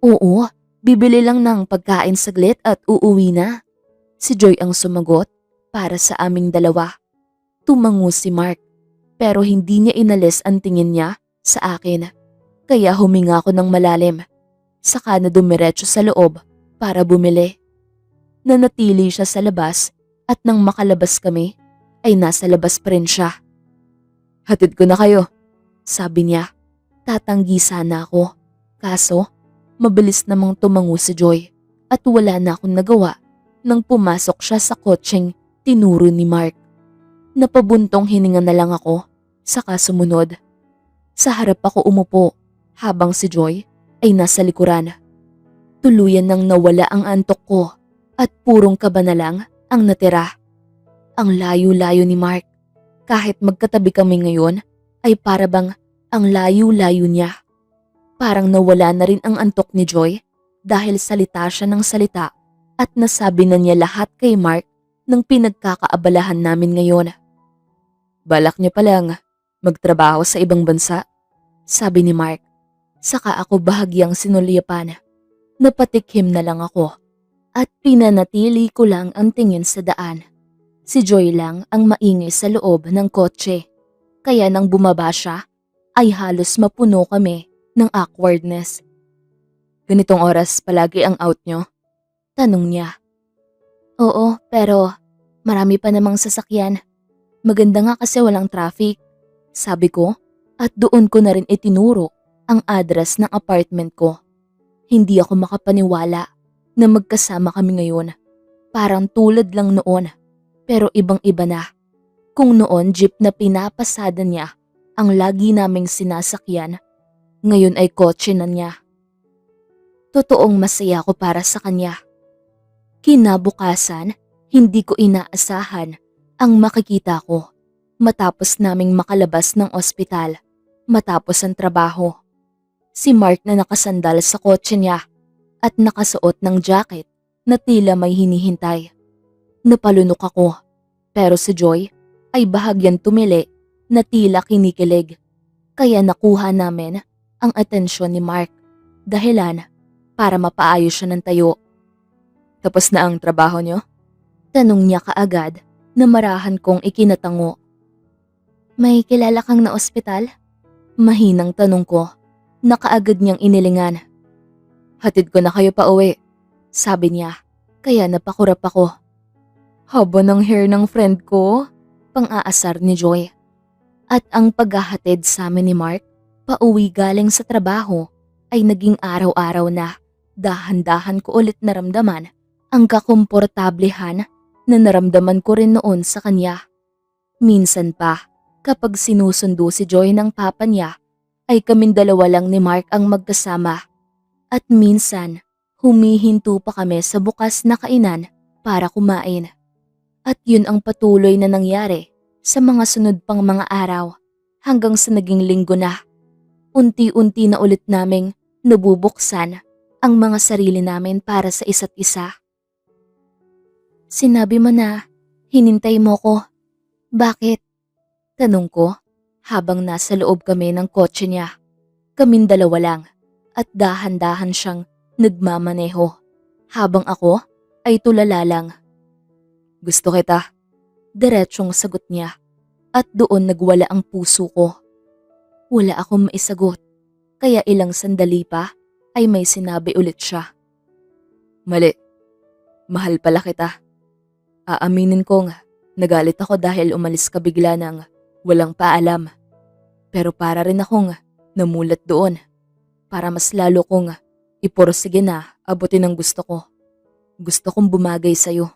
Oo, bibili lang ng pagkain saglit at uuwi na. Si Joy ang sumagot para sa aming dalawa. Tumango si Mark pero hindi niya inalis ang tingin niya sa akin. Kaya huminga ako ng malalim. Saka na dumiretso sa loob para bumili. Nanatili siya sa labas at nang makalabas kami ay nasa labas pa rin siya. Hatid ko na kayo, sabi niya. Tatanggi sana ako. Kaso, mabilis namang tumango si Joy at wala na akong nagawa nang pumasok siya sa kotseng tinuro ni Mark. Napabuntong hininga na lang ako, saka sumunod. Sa harap ako umupo habang si Joy ay nasa likuran. Tuluyan nang nawala ang antok ko at purong kaba na lang ang natira. Ang layo-layo ni Mark. Kahit magkatabi kami ngayon ay para bang ang layo-layo niya. Parang nawala na rin ang antok ni Joy dahil salita siya ng salita at nasabi na niya lahat kay Mark ng pinagkakaabalahan namin ngayon. Balak niya palang magtrabaho sa ibang bansa, sabi ni Mark. Saka ako bahagyang sinulyapan. Napatikhim na lang ako at pinanatili ko lang ang tingin sa daan. Si Joy lang ang maingay sa loob ng kotse. Kaya nang bumaba siya, ay halos mapuno kami ng awkwardness. Ganitong oras palagi ang out nyo? Tanong niya. Oo, pero marami pa namang sasakyan. Maganda nga kasi walang traffic, sabi ko at doon ko na rin itinuro ang address ng apartment ko. Hindi ako makapaniwala na magkasama kami ngayon. Parang tulad lang noon, pero ibang-iba na. Kung noon jeep na pinapasada niya ang lagi naming sinasakyan, ngayon ay kotse na niya. Totoong masaya ko para sa kanya. Kinabukasan, hindi ko inaasahan ang makikita ko matapos naming makalabas ng ospital, matapos ang trabaho. Si Mark na nakasandal sa kotse niya at nakasuot ng jacket na tila may hinihintay. Napalunok ako, pero si Joy ay bahagyang tumili na tila kinikilig. Kaya nakuha namin ang atensyon ni Mark, dahilan para mapaayos siya ng tayo. Tapos na ang trabaho niyo? Tanong niya kaagad na marahan kong ikinatango. May kilala kang na ospital? Mahinang tanong ko na kaagad niyang inilingan. Hatid ko na kayo pa uwi, sabi niya, kaya napakurap ako. Haba ng hair ng friend ko, pang-aasar ni Joy. At ang paghahatid sa amin ni Mark, pauwi galing sa trabaho, ay naging araw-araw na. Dahan-dahan ko ulit naramdaman ang kakomportablehan na naramdaman ko rin noon sa kanya. Minsan pa, kapag sinusundo si Joy ng papa niya, ay kaming dalawa lang ni Mark ang magkasama. At minsan, humihinto pa kami sa bukas na kainan para kumain. At yun ang patuloy na nangyari sa mga sunod pang mga araw hanggang sa naging linggo na. Unti-unti na ulit naming nabubuksan ang mga sarili namin para sa isa't isa. Sinabi mo na Hinintay mo ko. Bakit? Tanong ko habang nasa loob kami ng kotse niya. Kaming dalawa lang at dahan-dahan siyang nagmamaneho habang ako ay tulala lang. Gusto kita. Diretsyong sagot niya at doon nagwala ang puso ko. Wala akong maisagot kaya ilang sandali pa ay may sinabi ulit siya. Mali. Mahal pala kita. Aaminin kong nagalit ako dahil umalis ka bigla ng walang paalam. Pero para rin akong namulat doon para mas lalo kong iporsige na abutin ang gusto ko. Gusto kong bumagay sa'yo.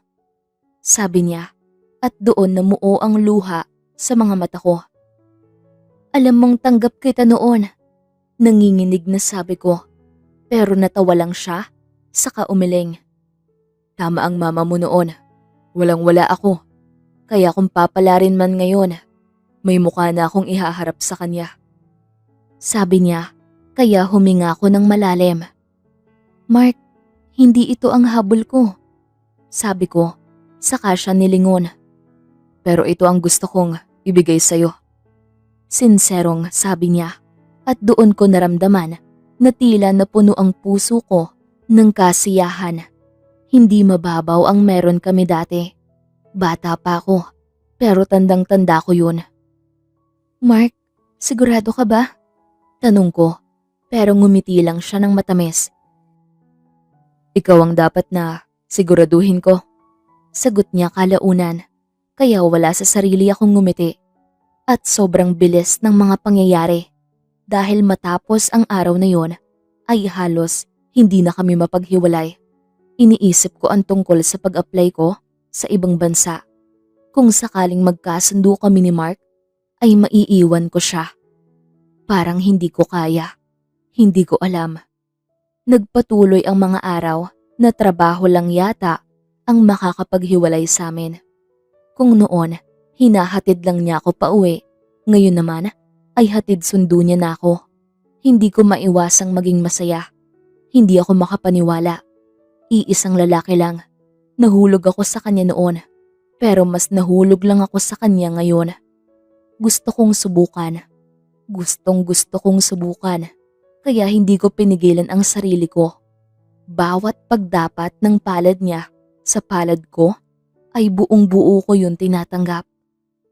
Sabi niya at doon namuo ang luha sa mga mata ko. Alam mong tanggap kita noon. Nanginginig na sabi ko. Pero natawa lang siya saka umiling. Tama ang mama mo noon. Walang-wala ako. Kaya kung papalarin man ngayon, may mukha na akong ihaharap sa kanya. Sabi niya, kaya huminga ako ng malalim. Mark, hindi ito ang habol ko. Sabi ko, saka siya nilingon. Pero ito ang gusto kong ibigay sa'yo. Sinserong sabi niya at doon ko naramdaman na tila napuno ang puso ko ng kasiyahan. Hindi mababaw ang meron kami dati. Bata pa ako, pero tandang-tanda ko yun. Mark, sigurado ka ba? Tanong ko, pero ngumiti lang siya ng matamis. Ikaw ang dapat na siguraduhin ko. Sagot niya kalaunan, kaya wala sa sarili akong ngumiti. At sobrang bilis ng mga pangyayari. Dahil matapos ang araw na yon, ay halos hindi na kami mapaghiwalay. Iniisip ko ang tungkol sa pag-apply ko sa ibang bansa. Kung sakaling magkasundo kami ni Mark, ay maiiwan ko siya. Parang hindi ko kaya. Hindi ko alam. Nagpatuloy ang mga araw na trabaho lang yata ang makakapaghiwalay sa amin. Kung noon, hinahatid lang niya ako pauwi. Ngayon naman, ay hatid sundo niya na ako. Hindi ko maiwasang maging masaya. Hindi ako makapaniwala. Iisang lalaki lang. Nahulog ako sa kanya noon. Pero mas nahulog lang ako sa kanya ngayon. Gusto kong subukan. Gustong-gusto kong subukan. Kaya hindi ko pinigilan ang sarili ko. Bawat pagdapat ng palad niya sa palad ko ay buong-buo ko yun tinatanggap.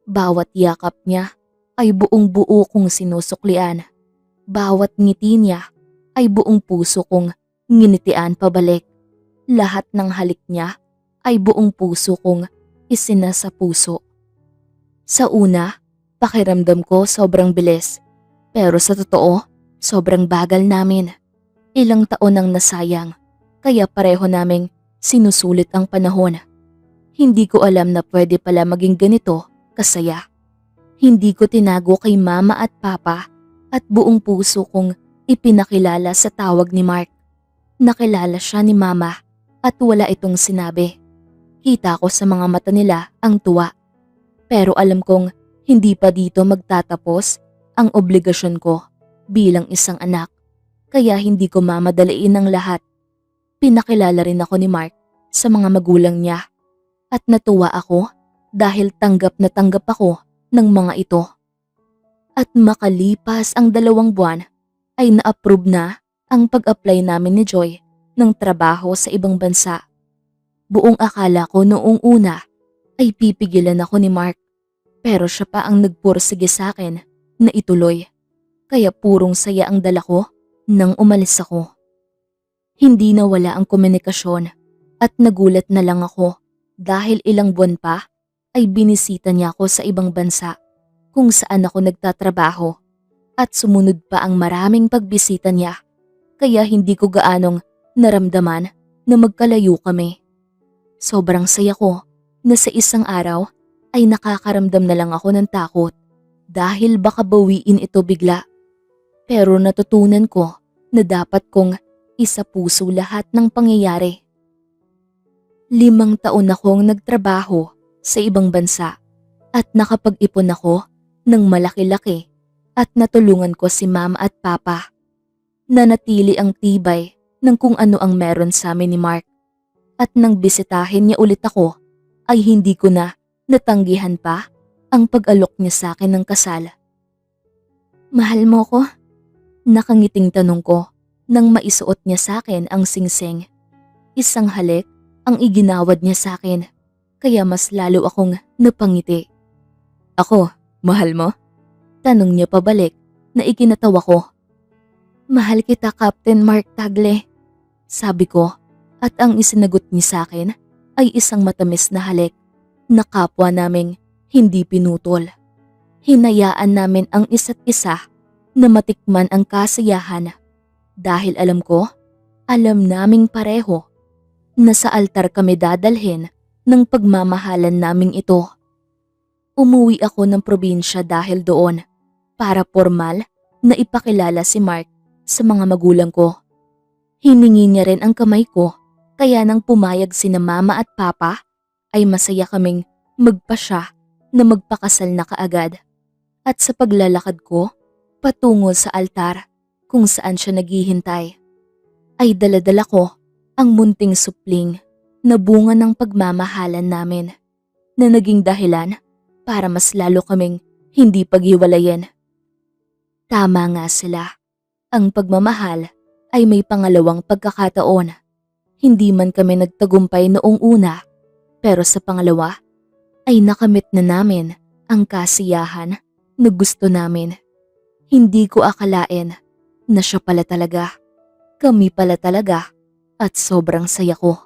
Bawat yakap niya ay buong-buo kong sinusuklian. Bawat ngiti niya ay buong puso kong nginitian pabalik. Lahat ng halik niya ay buong puso kong isinasa puso. Sa una, pakiramdam ko sobrang bilis. Pero sa totoo, sobrang bagal namin. Ilang taon ang nasayang, kaya pareho naming sinusulit ang panahon. Hindi ko alam na pwede pala maging ganito kasaya. Hindi ko tinago kay mama at papa at buong puso kong ipinakilala sa tawag ni Mark. Nakilala siya ni mama at wala itong sinabi. Kita ko sa mga mata nila ang tuwa. Pero alam kong hindi pa dito magtatapos ang obligasyon ko bilang isang anak. Kaya hindi ko mamadaliin ang lahat. Pinakilala rin ako ni Mark sa mga magulang niya. At natuwa ako dahil tanggap na tanggap ako ng mga ito. At makalipas ang 2 buwan ay na-approve na ang pag-apply namin ni Joy ng trabaho sa ibang bansa. Buong akala ko noong una ay pipigilan ako ni Mark. Pero siya pa ang nagpursige sa akin na ituloy. Kaya purong saya ang dala ko nang umalis ako. Hindi nawala ang komunikasyon at nagulat na lang ako dahil ilang buwan pa ay binisita niya ako sa ibang bansa kung saan ako nagtatrabaho at sumunod pa ang maraming pagbisita niya. Kaya hindi ko gaanong naramdaman na magkalayo kami. Sobrang saya ko na sa isang araw ay nakakaramdam na lang ako ng takot dahil baka bawiin ito bigla. Pero natutunan ko na dapat kong isapuso lahat ng pangyayari. 5 taon akong nagtrabaho sa ibang bansa at nakapag-ipon ako ng malaki-laki at natulungan ko si mama at papa. Nanatili ang tibay ng kung ano ang meron sa amin ni Mark. At nang bisitahin niya ulit ako, ay hindi ko na Natanggihan pa ang pag-alok niya sa akin ng kasal. Mahal mo ko? Nakangiting tanong ko nang maisuot niya sa akin ang singsing. Isang halik ang iginawad niya sa akin, kaya mas lalo akong napangiti. Ako, mahal mo? Tanong niya pabalik na ikinatawa ko. Mahal kita, Captain Mark Tagle, sabi ko, at ang isinagot niya sa akin ay isang matamis na halik na kapwa naming hindi pinutol. Hinayaan namin ang isa't isa na matikman ang kasiyahan dahil alam naming pareho na sa altar kami dadalhin ng pagmamahalan naming ito. Umuwi ako ng probinsya dahil doon para formal na ipakilala si Mark sa mga magulang ko. Hiningi niya rin ang kamay ko, kaya nang pumayag sina mama at papa ay masaya kaming magpasya na magpakasal na kaagad. At sa paglalakad ko patungo sa altar kung saan siya naghihintay, ay daladala ko ang munting supling na bunga ng pagmamahalan namin na naging dahilan para mas lalo kaming hindi paghiwalayin. Tama nga sila. Ang pagmamahal ay may pangalawang pagkakataon. Hindi man kami nagtagumpay noong una, pero sa pangalawa ay nakamit na namin ang kasiyahan na gusto namin. Hindi ko akalain na siya pala talaga, kami pala talaga, at sobrang saya ko.